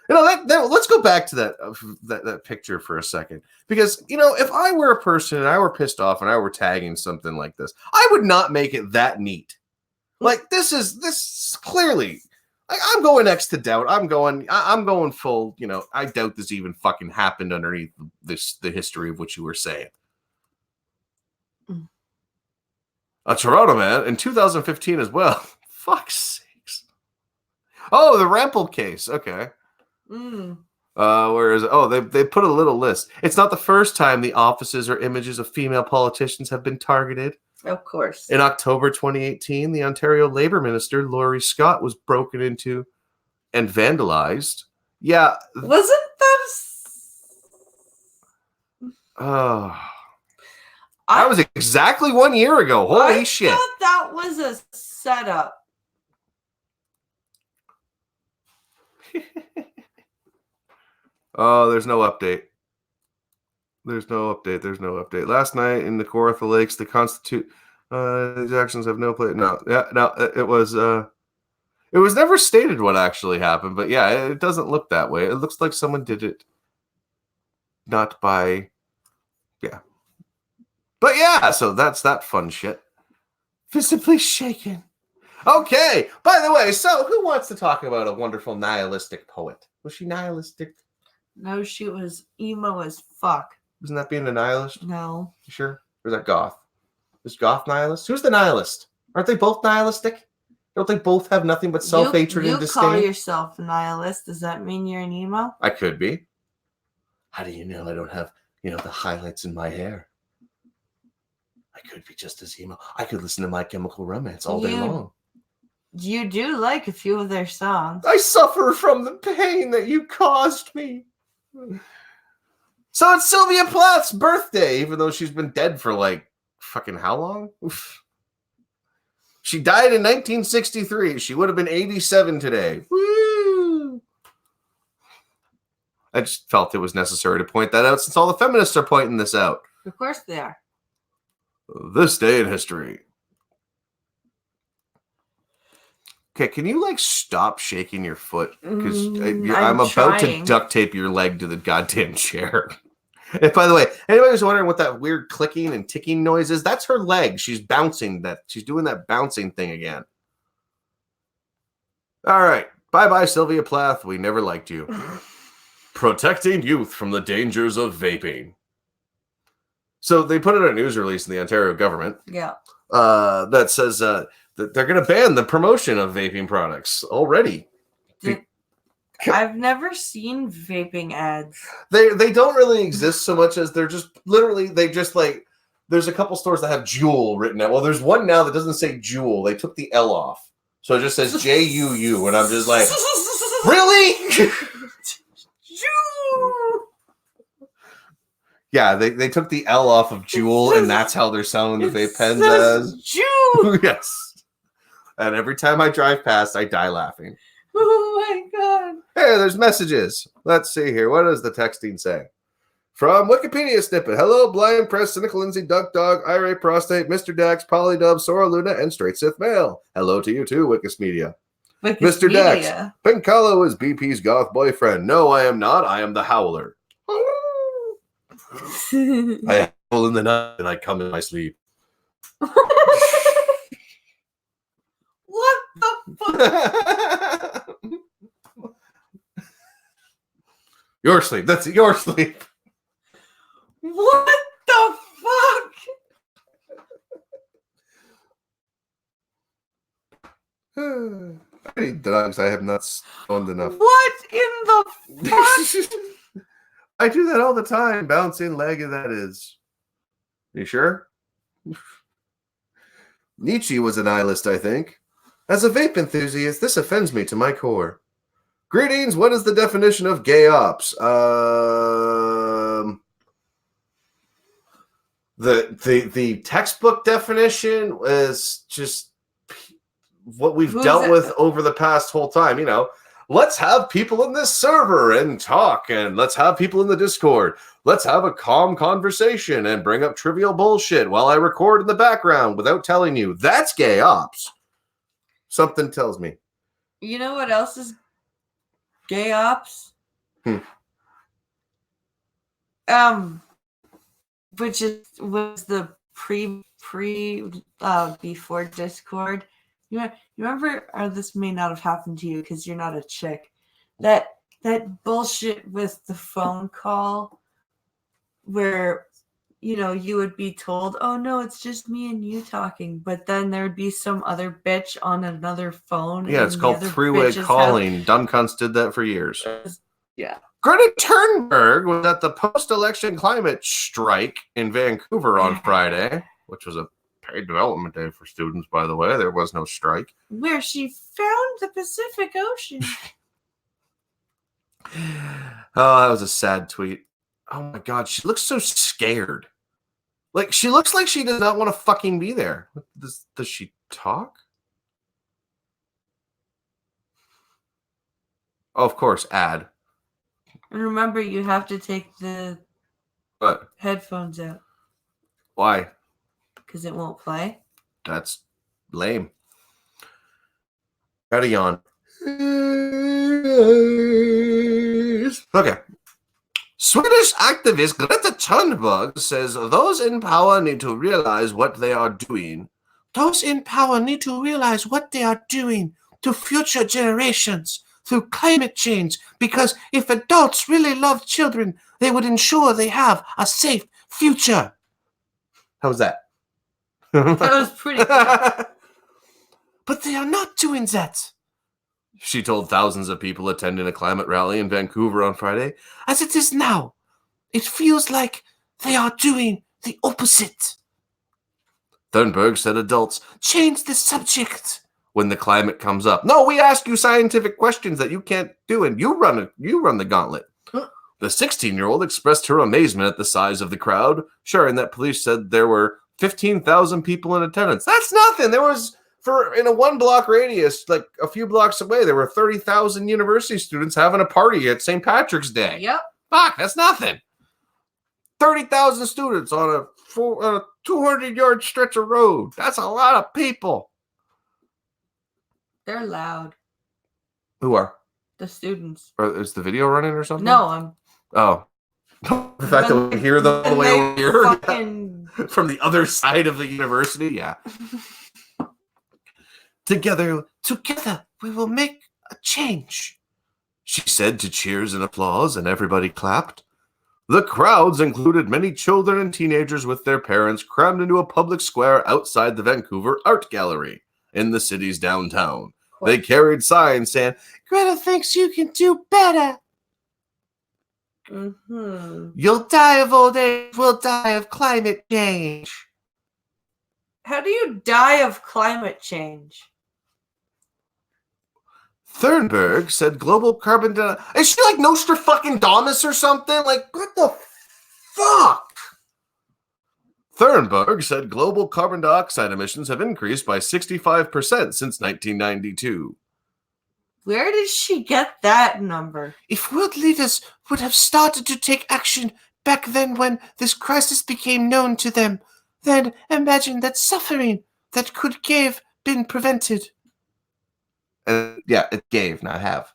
[SPEAKER 4] You know, let's go back to that picture for a second. Because, you know, if I were a person and I were pissed off and I were tagging something like this, I would not make it that neat. Like, this clearly, like, I'm going next to doubt. I'm going full, you know, I doubt this even fucking happened underneath the history of what you were saying. A Toronto man in 2015 as well. Fuck's sakes. Oh, the Rampel case. Okay. Where is it? Oh, they put a little list. It's not the first time the offices or images of female politicians have been targeted.
[SPEAKER 1] Of course.
[SPEAKER 4] In October 2018, the Ontario Labour Minister, Laurie Scott, was broken into and vandalized. Yeah.
[SPEAKER 1] Wasn't that
[SPEAKER 4] that was exactly 1 year ago. Holy shit.
[SPEAKER 1] I thought that was a setup.
[SPEAKER 4] Oh, there's no update. There's no update. Last night in the Kawartha Lakes, the Constitute these actions have no play. No, it was never stated what actually happened, but yeah, it doesn't look that way. It looks like someone did it not by But yeah, so that's that fun shit. Visibly shaken. Okay, by the way, so who wants to talk about a wonderful nihilistic poet? Was she nihilistic?
[SPEAKER 1] No, she was emo as fuck.
[SPEAKER 4] Isn't that being a nihilist?
[SPEAKER 1] No.
[SPEAKER 4] You sure? Or is that goth? Is goth nihilist? Who's the nihilist? Aren't they both nihilistic? Don't they both have nothing but self-hatred and disdain?
[SPEAKER 1] You call yourself a nihilist. Does that mean you're an emo?
[SPEAKER 4] I could be. How do you know I don't have, the highlights in my hair? I could be just as emo. I could listen to My Chemical Romance all day long.
[SPEAKER 1] You do like a few of their songs.
[SPEAKER 4] I suffer from the pain that you caused me. So it's Sylvia Plath's birthday, even though she's been dead for like fucking how long? Oof. She died in 1963. She would have been 87 today. Woo! I just felt it was necessary to point that out since all the feminists are pointing this out.
[SPEAKER 1] Of course they are.
[SPEAKER 4] This day in history. Okay, can you stop shaking your foot? Because I'm about to duct tape your leg to the goddamn chair. And by the way, anybody who's wondering what that weird clicking and ticking noise is, that's her leg. She's bouncing that. She's doing that bouncing thing again. All right. Bye-bye, Sylvia Plath. We never liked you. Protecting youth from the dangers of vaping. So they put out a news release in the Ontario government.
[SPEAKER 1] Yeah.
[SPEAKER 4] That says that they're going to ban the promotion of vaping products already.
[SPEAKER 1] I've never seen vaping ads.
[SPEAKER 4] They don't really exist so much as they're just literally there's a couple stores that have Juul written out. Well, there's one now that doesn't say Juul. They took the L off. So it just says JUU and I'm just like, really?
[SPEAKER 1] Juul.
[SPEAKER 4] Yeah, they took the L off of Juul and that's how they're selling the vape pens as
[SPEAKER 1] Juul.
[SPEAKER 4] Yes. And every time I drive past, I die laughing.
[SPEAKER 1] Oh my god.
[SPEAKER 4] Hey, there's messages. Let's see here. What does the texting say? From Wikipedia snippet. Hello, Blind Press, Cynical Lindsay, Duck Dog, Irate Prostate, Mr. Dax, Polydub, Sora Luna, and Straight Sith Male. Hello to you too, Wikimedia. Mr. Dax, Pink Hollow is BP's goth boyfriend. No, I am not. I am the Howler. I howl in the night and I come in my sleep.
[SPEAKER 1] What the fuck?
[SPEAKER 4] Your sleep. That's your sleep.
[SPEAKER 1] What the fuck?
[SPEAKER 4] I need drugs. I have not stoned enough.
[SPEAKER 1] What in the fuck?
[SPEAKER 4] I do that all the time. Bouncing leg, that is. You sure? Nietzsche was a nihilist, I think. As a vape enthusiast, this offends me to my core. Greetings, what is the definition of gay ops? The textbook definition is just what we've dealt with over the past whole time. You know, let's have people in this server and talk, and let's have people in the Discord. Let's have a calm conversation and bring up trivial bullshit while I record in the background without telling you. That's gay ops. Something tells me.
[SPEAKER 1] You know what else is gay ops? Which was the before Discord. You remember, or this may not have happened to you because you're not a chick. That bullshit with the phone call where, you know, you would be told, oh no, it's just me and you talking, but then there would be some other bitch on another phone.
[SPEAKER 4] Yeah, it's called three-way calling. Dumb cunts did that for years.
[SPEAKER 1] Yeah.
[SPEAKER 4] Greta Thunberg was at the post-election climate strike in Vancouver on Friday, which was a paid development day for students, by the way. There was no strike.
[SPEAKER 1] Where she found the Pacific Ocean.
[SPEAKER 4] Oh, that was a sad tweet. Oh my God, she looks so scared. Like, she looks like she does not want to fucking be there. Does she talk? Oh, of course, ad.
[SPEAKER 1] And remember, you have to take the headphones out.
[SPEAKER 4] Why?
[SPEAKER 1] Because it won't play.
[SPEAKER 4] That's lame. Gotta yawn. Okay. Swedish activist Greta Thunberg says those in power need to realize what they are doing. Those in power need to realize what they are doing to future generations through climate change, because if adults really love children, they would ensure they have a safe future. How's that?
[SPEAKER 1] That was pretty good.
[SPEAKER 4] But they are not doing that, she told thousands of people attending a climate rally in Vancouver on Friday. As it is now, it feels like they are doing the opposite. Thunberg said adults change the subject when the climate comes up. No, we ask you scientific questions that you can't do, and you run the gauntlet. The 16-year-old expressed her amazement at the size of the crowd, sharing that police said there were 15,000 people in attendance. That's nothing. There was, in a 1-block radius, like a few blocks away, there were 30,000 university students having a party at St. Patrick's Day.
[SPEAKER 1] Yep.
[SPEAKER 4] Fuck, that's nothing. 30,000 students on a 200-yard stretch of road. That's a lot of people.
[SPEAKER 1] They're loud.
[SPEAKER 4] Who are?
[SPEAKER 1] The students.
[SPEAKER 4] Or is the video running or something?
[SPEAKER 1] No,
[SPEAKER 4] Oh. The fact that we hear them all the way over here from the other side of the university, yeah. Together, we will make a change, she said to cheers and applause, and everybody clapped. The crowds included many children and teenagers with their parents crammed into a public square outside the Vancouver Art Gallery in the city's downtown. They carried signs saying, Greta thinks you can do better.
[SPEAKER 1] Mm-hmm.
[SPEAKER 4] You'll die of old age. We'll die of climate change.
[SPEAKER 1] How do you die of climate change?
[SPEAKER 4] Thunberg said global carbon dioxide. Is she like Nostradamus or something? Like, what the fuck? Thunberg said global carbon dioxide emissions have increased by 65% since 1992.
[SPEAKER 1] Where did she get that number?
[SPEAKER 4] If world leaders would have started to take action back then when this crisis became known to them, then imagine that suffering that could have been prevented. Yeah, it gave, not have.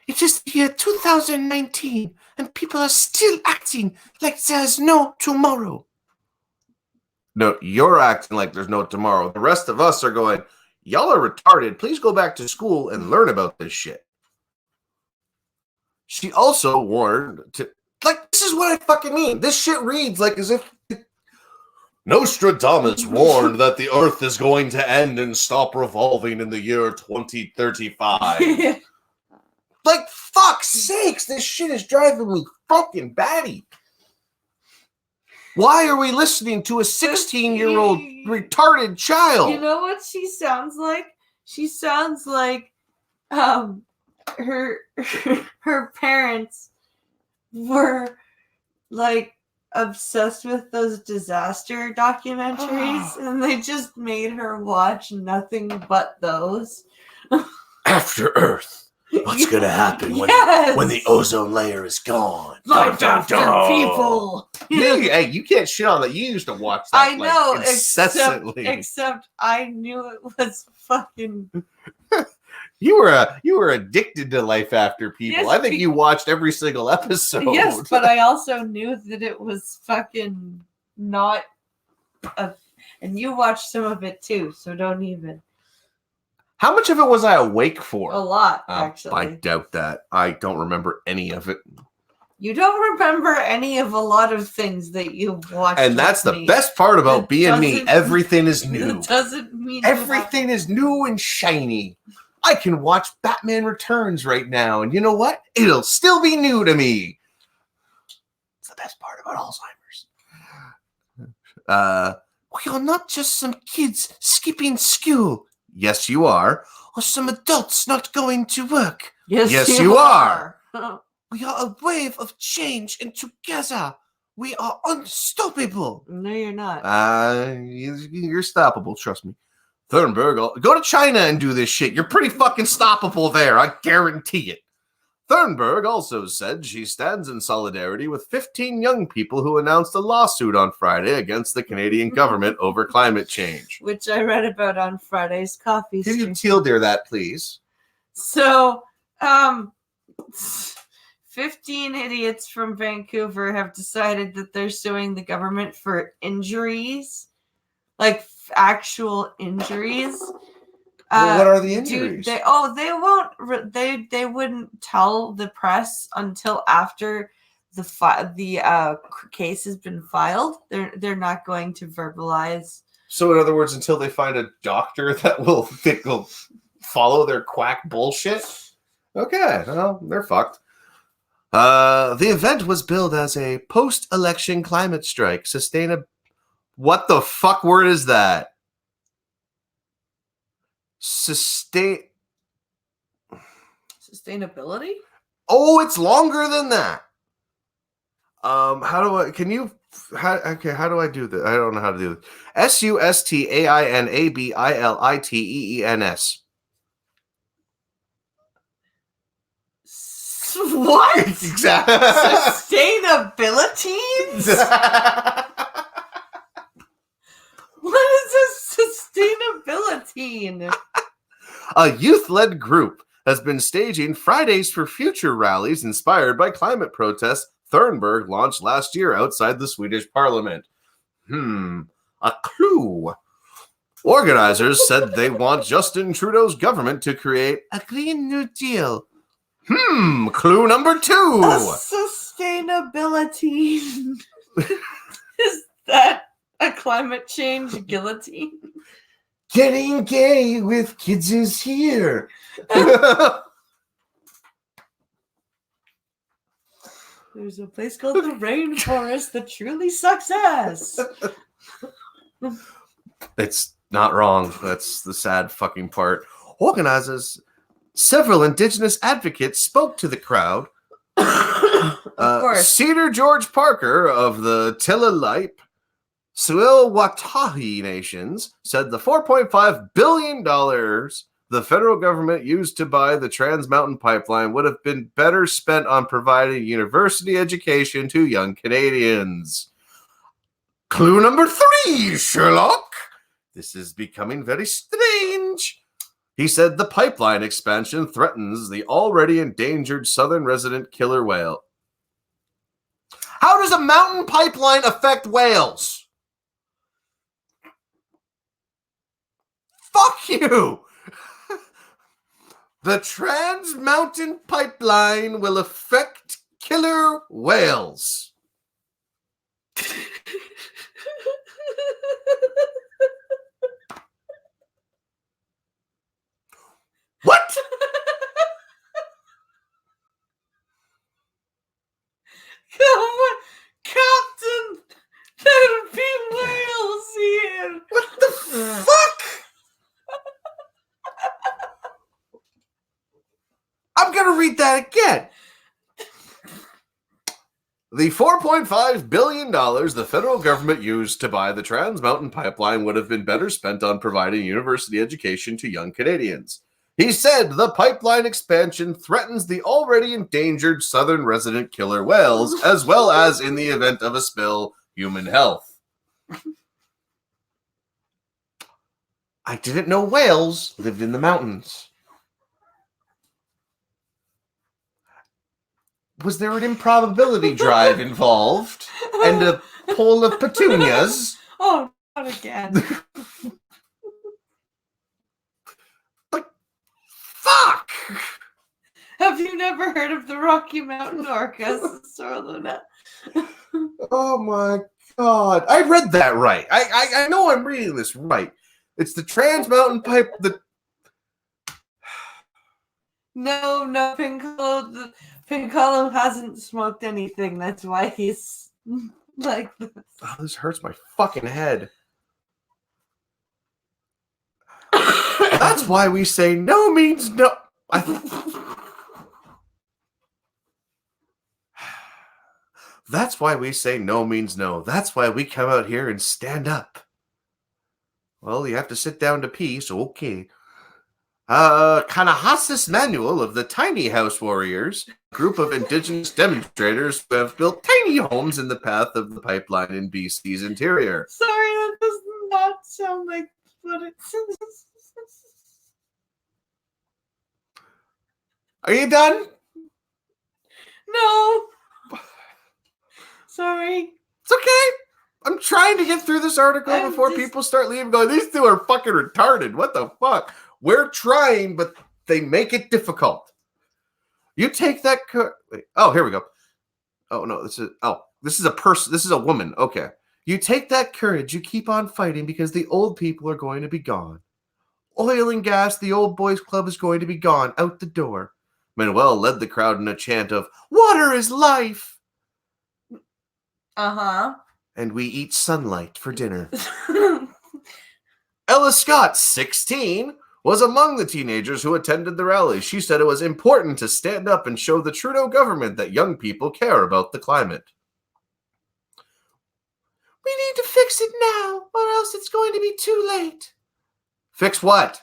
[SPEAKER 4] It is the year 2019, and people are still acting like there's no tomorrow. No, you're acting like there's no tomorrow. The rest of us are going, y'all are retarded. Please go back to school and learn about this shit. She also warned to, like, this is what I fucking mean. This shit reads like as if Nostradamus warned that the earth is going to end and stop revolving in the year 2035. Like, fuck's sakes, this shit is driving me fucking batty.
[SPEAKER 2] Why are we listening to a 16-year-old retarded child?
[SPEAKER 1] You know what she sounds like? She sounds like her her parents were like obsessed with those disaster documentaries and they just made her watch nothing but those.
[SPEAKER 2] After Earth, what's gonna happen when the ozone layer is gone?
[SPEAKER 1] Life after people.
[SPEAKER 2] Hey, you can't shit on that. You used to watch that.
[SPEAKER 1] I know,
[SPEAKER 2] like, incessantly.
[SPEAKER 1] except I knew it was fucking.
[SPEAKER 2] You were addicted to Life After People.
[SPEAKER 1] Yes,
[SPEAKER 2] I think you watched every single episode.
[SPEAKER 1] Yes, but I also knew that it was fucking not. And you watched some of it too, so don't even.
[SPEAKER 2] How much of it was I awake for?
[SPEAKER 1] A lot, actually.
[SPEAKER 2] I doubt that. I don't remember any of it.
[SPEAKER 1] You don't remember any of a lot of things that you watched.
[SPEAKER 2] And that's the best part about being me. Everything is new.
[SPEAKER 1] It doesn't mean
[SPEAKER 2] everything is new and shiny. I can watch Batman Returns right now, and you know what? It'll still be new to me. It's the best part about Alzheimer's. We are not just some kids skipping school. Yes, you are. Or some adults not going to work. Yes, you are. We are a wave of change, and together we are unstoppable.
[SPEAKER 1] No, you're not.
[SPEAKER 2] You're stoppable, trust me. Thornburg, go to China and do this shit. You're pretty fucking stoppable there, I guarantee it. Thornburg also said she stands in solidarity with 15 young people who announced a lawsuit on Friday against the Canadian government over climate change.
[SPEAKER 1] Which I read about on Friday's coffee
[SPEAKER 2] Can
[SPEAKER 1] stream.
[SPEAKER 2] you teal-dear that, please?
[SPEAKER 1] So, 15 idiots from Vancouver have decided that they're suing the government for injuries, like actual injuries.
[SPEAKER 2] Well, what are the injuries?
[SPEAKER 1] They wouldn't tell the press until after the case has been filed. They're not going to verbalize.
[SPEAKER 2] So, in other words, until they find a doctor that will follow their quack bullshit. Okay, well, they're fucked. The event was billed as a post-election climate strike. What the fuck word is that?
[SPEAKER 1] Sustainability?
[SPEAKER 2] Oh, it's longer than that. How do I do this? I don't know how to do this. Sustainabilitieens.
[SPEAKER 1] What?
[SPEAKER 2] Exactly.
[SPEAKER 1] Sustainability? What is a sustainability?
[SPEAKER 2] A youth-led group has been staging Fridays for Future rallies inspired by climate protests Thornburg launched last year outside the Swedish parliament. A clue. Organizers said they want Justin Trudeau's government to create a Green New Deal. Clue number 2.
[SPEAKER 1] A sustainability. Is that a climate change guillotine?
[SPEAKER 2] Getting gay with kids is here.
[SPEAKER 1] There's a place called the rainforest that truly sucks ass.
[SPEAKER 2] It's not wrong. That's the sad fucking part. Organizers, several Indigenous advocates spoke to the crowd.
[SPEAKER 1] Of course.
[SPEAKER 2] Cedar George Parker of the Tillalipe Tsleil-Waututhi Nations said the $4.5 billion the federal government used to buy the Trans Mountain Pipeline would have been better spent on providing university education to young Canadians. Clue number 3, Sherlock. This is becoming very strange. He said the pipeline expansion threatens the already endangered southern resident killer whale. How does a mountain pipeline affect whales? Fuck you! The Trans Mountain Pipeline will affect killer whales. What?
[SPEAKER 1] Come on, Captain!
[SPEAKER 2] again.
[SPEAKER 4] The $4.5 billion the federal government used to buy the Trans Mountain Pipeline would have been better spent on providing university education to young Canadians. He said the pipeline expansion threatens the already endangered southern resident killer whales, as well as, in the event of a spill, human health.
[SPEAKER 2] I didn't know whales lived in the mountains. Was there an improbability drive involved? And a pole of petunias?
[SPEAKER 1] Oh, not again.
[SPEAKER 2] Fuck!
[SPEAKER 1] Have you never heard of the Rocky Mountain Orcas, Sora Luna?
[SPEAKER 2] Oh my god. I read that right. I know I'm reading this right. It's the Trans Mountain Pipe.
[SPEAKER 1] No, Piccolo hasn't smoked anything. That's why he's like this.
[SPEAKER 2] Oh, this hurts my fucking head. That's why we say no means no. That's why we say no means no. That's why we come out here and stand up. Well, you have to sit down to pee, so okay. Kanahasis Manual of the Tiny House Warriors, group of indigenous demonstrators who have built tiny homes in the path of the pipeline in BC's interior.
[SPEAKER 1] Sorry, that does not sound like what it says.
[SPEAKER 2] Are you done?
[SPEAKER 1] No. Sorry.
[SPEAKER 2] It's okay. I'm trying to get through this article before people start leaving going, these two are fucking retarded. What the fuck? We're trying, but they make it difficult. You take that... Oh, here we go. Oh, no. This is a person. This is a woman. Okay. You take that courage. You keep on fighting because the old people are going to be gone. Oil and gas, the old boys club is going to be gone. Out the door. Manuel led the crowd in a chant of, water is life.
[SPEAKER 1] Uh-huh.
[SPEAKER 2] And we eat sunlight for dinner. Ella Scott, 16, was among the teenagers who attended the rally. She said it was important to stand up and show the Trudeau government that young people care about the climate. We need to fix it now, or else it's going to be too late. Fix what?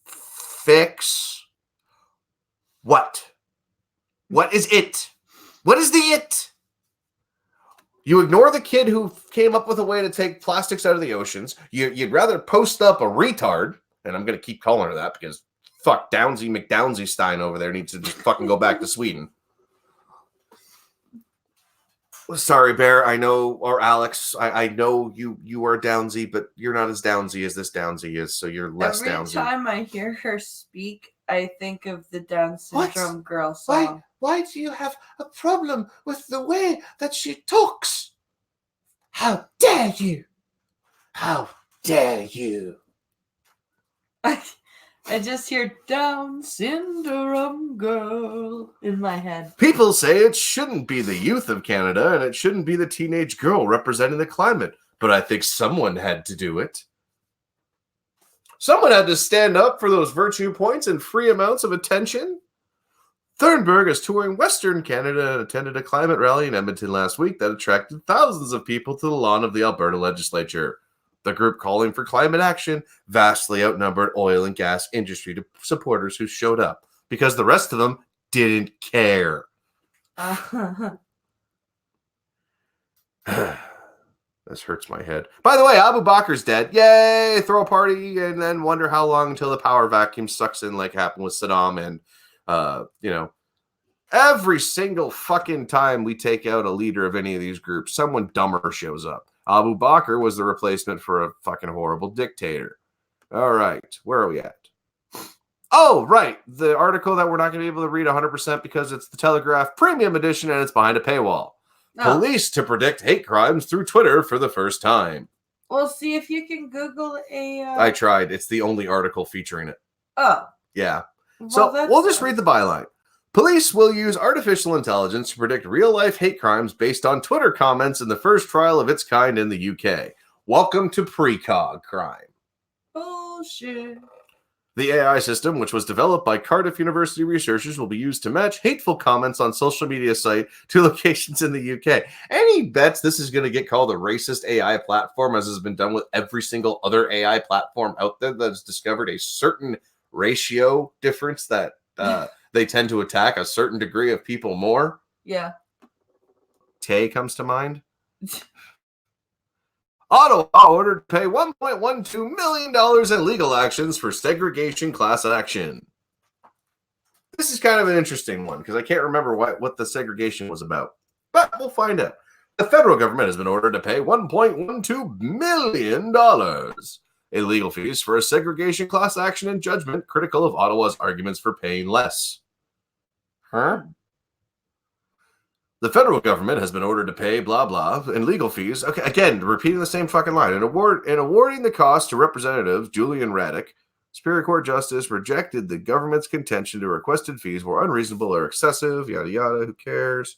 [SPEAKER 2] Fix what? What is it? What is the it? You ignore the kid who came up with a way to take plastics out of the oceans. You'd rather post up a retard, and I'm going to keep calling her that because fuck Downsy McDownsy Stein over there needs to just fucking go back to Sweden. Sorry, Bear. I know, or Alex, I know you are Downsy, but you're not as Downsy as this Downsy is, so you're less Downsy.
[SPEAKER 1] Every time I hear her speak, I think of the Down syndrome girl song.
[SPEAKER 2] Why do you have a problem with the way that she talks? How dare you? How dare you?
[SPEAKER 1] I just hear Down syndrome girl in my head.
[SPEAKER 2] People say it shouldn't be the youth of Canada and it shouldn't be the teenage girl representing the climate, but I think someone had to do it. Someone had to stand up for those virtue points and free amounts of attention. Thornburg is touring Western Canada and attended a climate rally in Edmonton last week that attracted thousands of people to the lawn of the Alberta legislature. The group calling for climate action vastly outnumbered oil and gas industry supporters who showed up because the rest of them didn't care. This hurts my head. By the way, Abu Bakr's dead. Yay! Throw a party and then wonder how long until the power vacuum sucks in like happened with Saddam. And, every single fucking time we take out a leader of any of these groups, someone dumber shows up. Abu Bakr was the replacement for a fucking horrible dictator. All right. Where are we at? Oh, right. The article that we're not going to be able to read 100% because it's the Telegraph Premium Edition and it's behind a paywall.
[SPEAKER 1] Oh.
[SPEAKER 2] Police to predict hate crimes through Twitter for the first time.
[SPEAKER 1] Well, see if you can Google a...
[SPEAKER 2] I tried. It's the only article featuring it.
[SPEAKER 1] Oh.
[SPEAKER 2] Yeah.
[SPEAKER 1] Well,
[SPEAKER 2] So we'll just read the byline. Police will use artificial intelligence to predict real-life hate crimes based on Twitter comments in the first trial of its kind in the UK. Welcome to precog crime.
[SPEAKER 1] Bullshit.
[SPEAKER 4] The AI system, which was developed by Cardiff University researchers, will be used to match hateful comments on social media site to locations in the UK. Any bets this is going to get called a racist AI platform, as has been done with every single other AI platform out there that has discovered a certain ratio difference that they tend to attack a certain degree of people more?
[SPEAKER 1] Yeah.
[SPEAKER 4] Tay comes to mind. Ottawa ordered to pay $1.12 million in legal actions for segregation class action. This is kind of an interesting one because I can't remember what the segregation was about, but we'll find out. The federal government has been ordered to pay $1.12 million in legal fees for a segregation class action and judgment critical of Ottawa's arguments for paying less. Huh? The federal government has been ordered to pay blah blah in legal fees. Okay, again, repeating the same fucking line. In awarding the cost to Representative Julian Raddick, Superior Court Justice rejected the government's contention to requested fees were unreasonable or excessive. Yada yada. Who cares?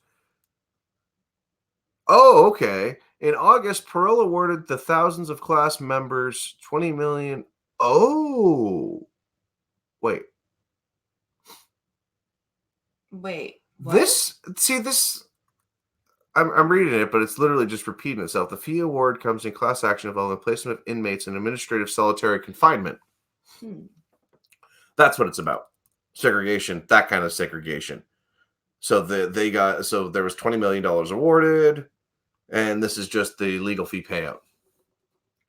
[SPEAKER 4] Oh, okay. In August, Perot awarded the thousands of class members $20 million. Oh, wait.
[SPEAKER 1] Wait. What?
[SPEAKER 4] This. I'm reading it, but it's literally just repeating itself. The fee award comes in class action involving the placement of inmates in administrative solitary confinement. That's what it's about. Segregation, that kind of segregation. So there was $20 million awarded, and this is just the legal fee payout.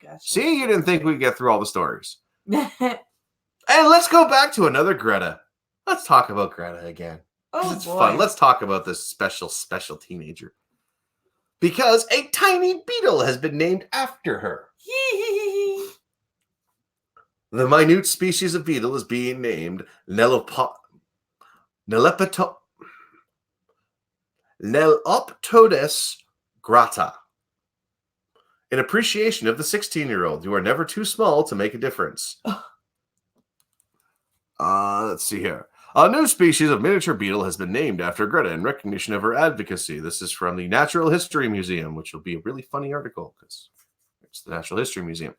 [SPEAKER 1] Gotcha.
[SPEAKER 4] See, you didn't think we'd get through all the stories. And let's go back to another Greta. Let's talk about Greta again.
[SPEAKER 1] Oh,
[SPEAKER 4] it's
[SPEAKER 1] boy.
[SPEAKER 4] fun. Let's talk about this special teenager. Because a tiny beetle has been named after her. The minute species of beetle is being named Neloptodus grata, in appreciation of the 16-year-old. You are never too small to make a difference. Let's see here. A new species of miniature beetle has been named after Greta in recognition of her advocacy. This is from the Natural History Museum, which will be a really funny article because it's the Natural History Museum.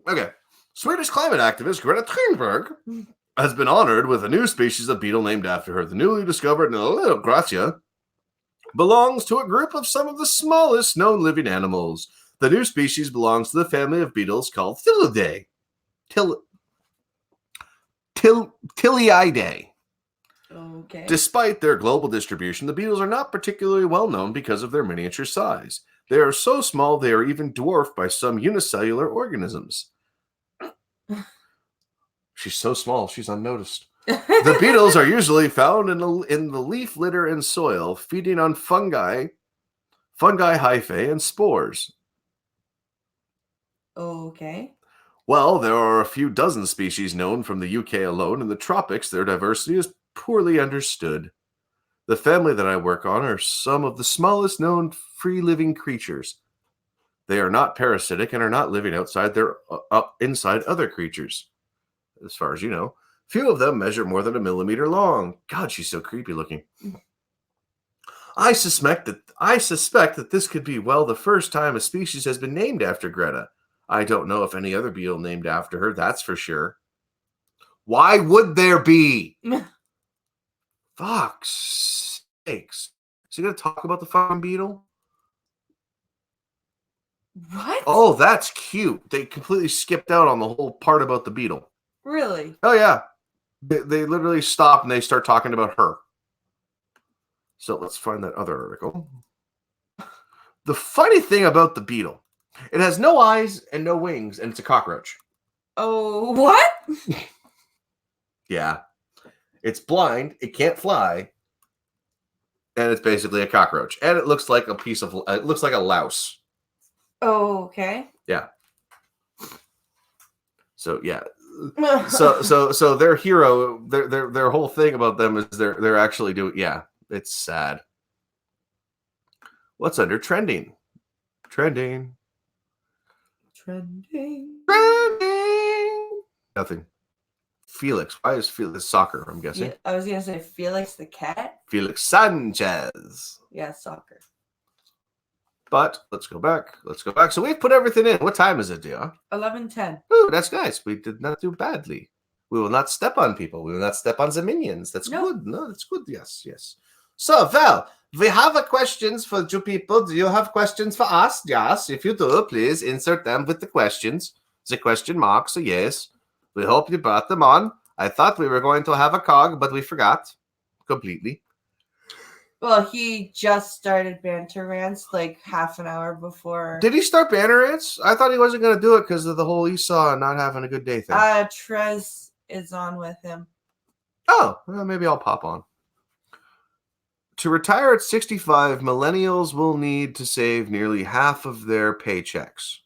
[SPEAKER 4] Okay. Swedish climate activist Greta Thunberg has been honored with a new species of beetle named after her. The newly discovered Neloptodus grata belongs to a group of some of the smallest known living animals. The new species belongs to the family of beetles called Thylidae. Tiliidae.
[SPEAKER 1] Okay.
[SPEAKER 4] Despite their global distribution, the beetles are not particularly well known because of their miniature size. They are so small they are even dwarfed by some unicellular organisms. She's so small, she's unnoticed. The beetles are usually found in the leaf litter and soil, feeding on fungi hyphae, and spores.
[SPEAKER 1] Okay.
[SPEAKER 4] Well, there are a few dozen species known from the UK alone. In the tropics, their diversity is poorly understood. The family that I work on are some of the smallest known free-living creatures. They are not parasitic and are not living inside other creatures. As far as you know, few of them measure more than a millimeter long. God, she's so creepy looking. I suspect that this could be, well, the first time a species has been named after Greta. I don't know if any other beetle named after her, that's for sure. Why would there be? Fuck's sakes. Is he going to talk about the fucking beetle?
[SPEAKER 1] What?
[SPEAKER 4] Oh, that's cute. They completely skipped out on the whole part about the beetle.
[SPEAKER 1] Really?
[SPEAKER 4] Oh, yeah. They literally stop and they start talking about her. So let's find that other article. The funny thing about the beetle, it has no eyes and no wings, and it's a cockroach.
[SPEAKER 1] Oh, what?
[SPEAKER 4] Yeah. It's blind, it can't fly, and it's basically a cockroach. And it looks like it looks like a louse.
[SPEAKER 1] Oh, okay.
[SPEAKER 4] Yeah. So yeah. So their hero, their whole thing about them is they're actually doing, yeah, it's sad. What's under trending? Trending. Nothing. Felix. Why is Felix soccer? I'm guessing.
[SPEAKER 1] Yeah, I was gonna say Felix the cat.
[SPEAKER 4] Felix Sanchez.
[SPEAKER 1] Yeah, soccer.
[SPEAKER 4] But let's go back. So we've put everything in. What time is it, dear?
[SPEAKER 1] 11:10.
[SPEAKER 4] Oh, that's nice. We did not do badly. We will not step on people. We will not step on the minions. That's
[SPEAKER 1] No.
[SPEAKER 4] good. No, that's good. Yes. So, Val, we have a questions for you people. Do you have questions for us? Yes. If you do, please insert them with the questions. The question mark. So, yes. We hope you brought them on. I thought we were going to have a cog, but we forgot completely.
[SPEAKER 1] Well, he just started banter rants like half an hour before.
[SPEAKER 4] Did he start banner rants? I thought he wasn't going to do it because of the whole Esau and not having a good day thing.
[SPEAKER 1] Trez is on with him.
[SPEAKER 4] Oh, well, maybe I'll pop on. To retire at 65, millennials will need to save nearly half of their paychecks.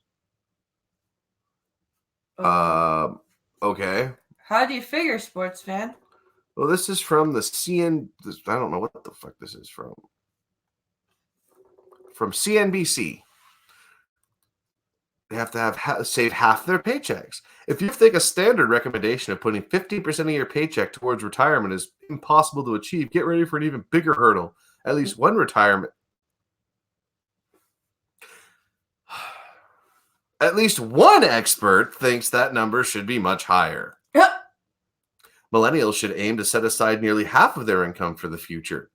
[SPEAKER 4] Okay.
[SPEAKER 1] How do you figure, sports fan?
[SPEAKER 4] Well, this is from the I don't know what the fuck this is from. From CNBC. They have to save half their paychecks. If you think a standard recommendation of putting 50% of your paycheck towards retirement is impossible to achieve, get ready for an even bigger hurdle. At least one expert thinks that number should be much higher. Millennials should aim to set aside nearly half of their income for the future.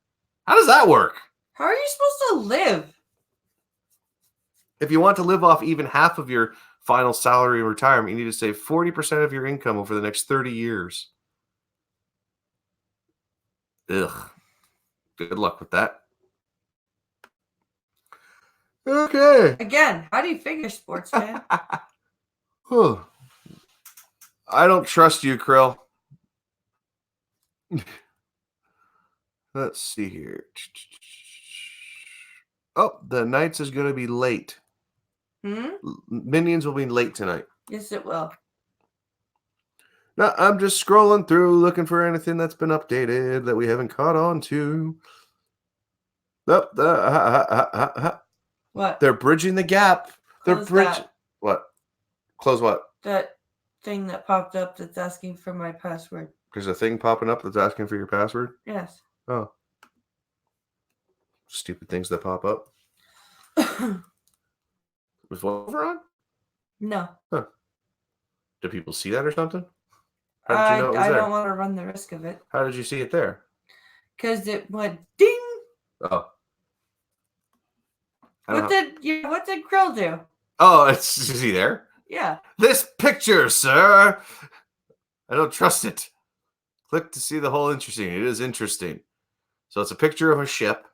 [SPEAKER 4] How does that work?
[SPEAKER 1] How are you supposed to live?
[SPEAKER 4] If you want to live off even half of your final salary in retirement, you need to save 40% of your income over the next 30 years. Ugh. Good luck with that. Okay.
[SPEAKER 1] Again, how do you figure, sports fan?
[SPEAKER 4] I don't trust you, Krill. Let's see here. Oh, the Knights is going to be late. Minions will be late tonight.
[SPEAKER 1] Yes, it will.
[SPEAKER 4] No, I'm just scrolling through looking for anything that's been updated that we haven't caught on to. Nope.
[SPEAKER 1] What?
[SPEAKER 4] They're bridging the gap.
[SPEAKER 1] Close that.
[SPEAKER 4] What? Close what?
[SPEAKER 1] That thing that popped up that's asking for my password.
[SPEAKER 4] There's a thing popping up that's asking for your password?
[SPEAKER 1] Yes.
[SPEAKER 4] Oh. Stupid things that pop up. Was Wolver on?
[SPEAKER 1] No.
[SPEAKER 4] Huh. Do people see that or something? How did you know it was
[SPEAKER 1] I
[SPEAKER 4] there?
[SPEAKER 1] don't want to run the risk of it.
[SPEAKER 4] How did you see it there?
[SPEAKER 1] Because it went ding.
[SPEAKER 4] Oh.
[SPEAKER 1] What did Krill do?
[SPEAKER 4] Oh, is he there?
[SPEAKER 1] Yeah.
[SPEAKER 4] This picture, sir. I don't trust it. Click to see the whole interesting. It is interesting. So it's a picture of a ship.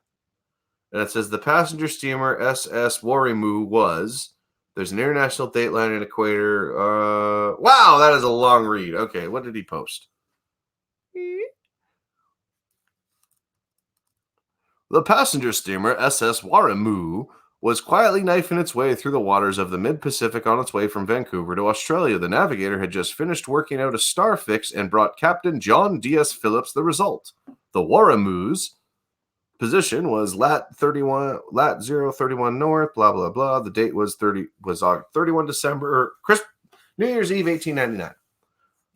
[SPEAKER 4] And it says the passenger steamer SS Waremu was. There's an international date line and equator. Wow, that is a long read. Okay, what did he post? The passenger steamer SS Waremu was quietly knifing its way through the waters of the mid-Pacific on its way from Vancouver to Australia. The navigator had just finished working out a star fix and brought Captain John D.S. Phillips the result. The Waremu's position was lat 031 north, blah, blah, blah. The date was 31 December, New Year's Eve, 1899.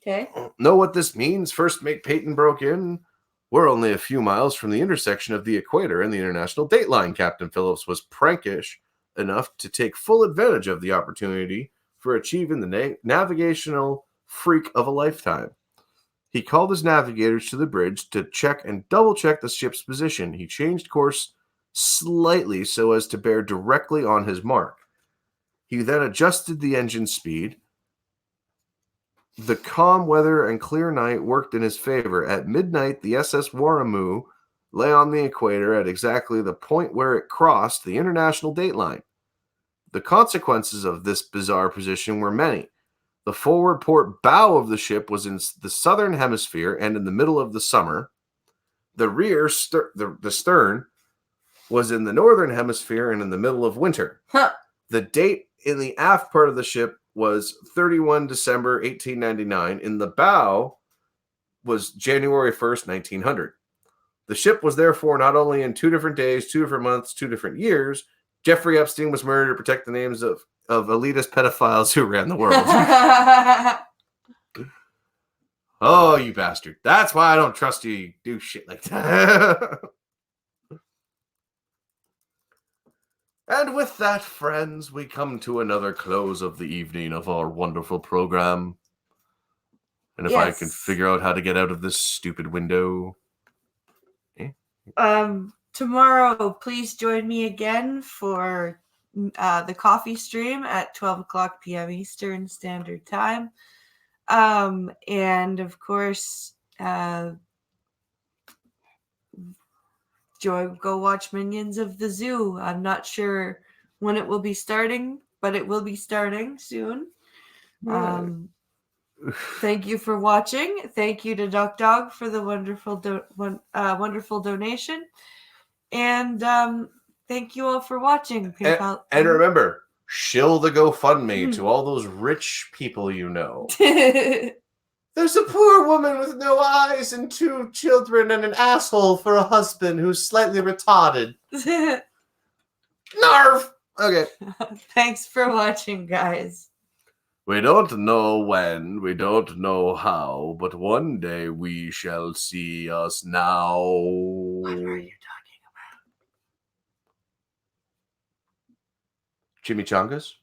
[SPEAKER 1] Okay.
[SPEAKER 4] Know what this means? First mate Peyton broke in. We're only a few miles from the intersection of the equator and the international date line. Captain Phillips was prankish enough to take full advantage of the opportunity for achieving the navigational freak of a lifetime. He called his navigators to the bridge to check and double-check the ship's position. He changed course slightly so as to bear directly on his mark. He then adjusted the engine speed. The calm weather and clear night worked in his favor. At midnight, the SS Waremu lay on the equator at exactly the point where it crossed the international date line. The consequences of this bizarre position were many. The forward port bow of the ship was in the southern hemisphere and in the middle of the summer. The rear, the stern, was in the northern hemisphere and in the middle of winter.
[SPEAKER 1] Huh.
[SPEAKER 4] The date in the aft part of the ship was 31 December 1899. In the bow was January 1st, 1900. The ship was therefore not only in 2 different days, 2 different months, 2 different years. Jeffrey Epstein was murdered to protect the names of elitist pedophiles who ran the world. Oh, you bastard. That's why I don't trust you. You do shit like that. And with that, friends, we come to another close of the evening of our wonderful program. And if I can
[SPEAKER 1] Yes.
[SPEAKER 4] figure out how to get out of this stupid window.
[SPEAKER 1] Tomorrow, please join me again for the coffee stream at 12 o'clock p.m. Eastern Standard Time. And of course, go watch Minions of the Zoo. I'm not sure when it will be starting, but it will be starting soon. Thank you for watching. Thank you to Duck Dog for the wonderful donation. And thank you all for watching.
[SPEAKER 4] And remember, shill the GoFundMe to all those rich people you know. There's a poor woman with no eyes and 2 children and an asshole for a husband who's slightly retarded. Narf! Okay.
[SPEAKER 1] Thanks for watching, guys.
[SPEAKER 4] We don't know when, we don't know how, but one day we shall see us now.
[SPEAKER 1] What are you talking
[SPEAKER 4] Chimichangas?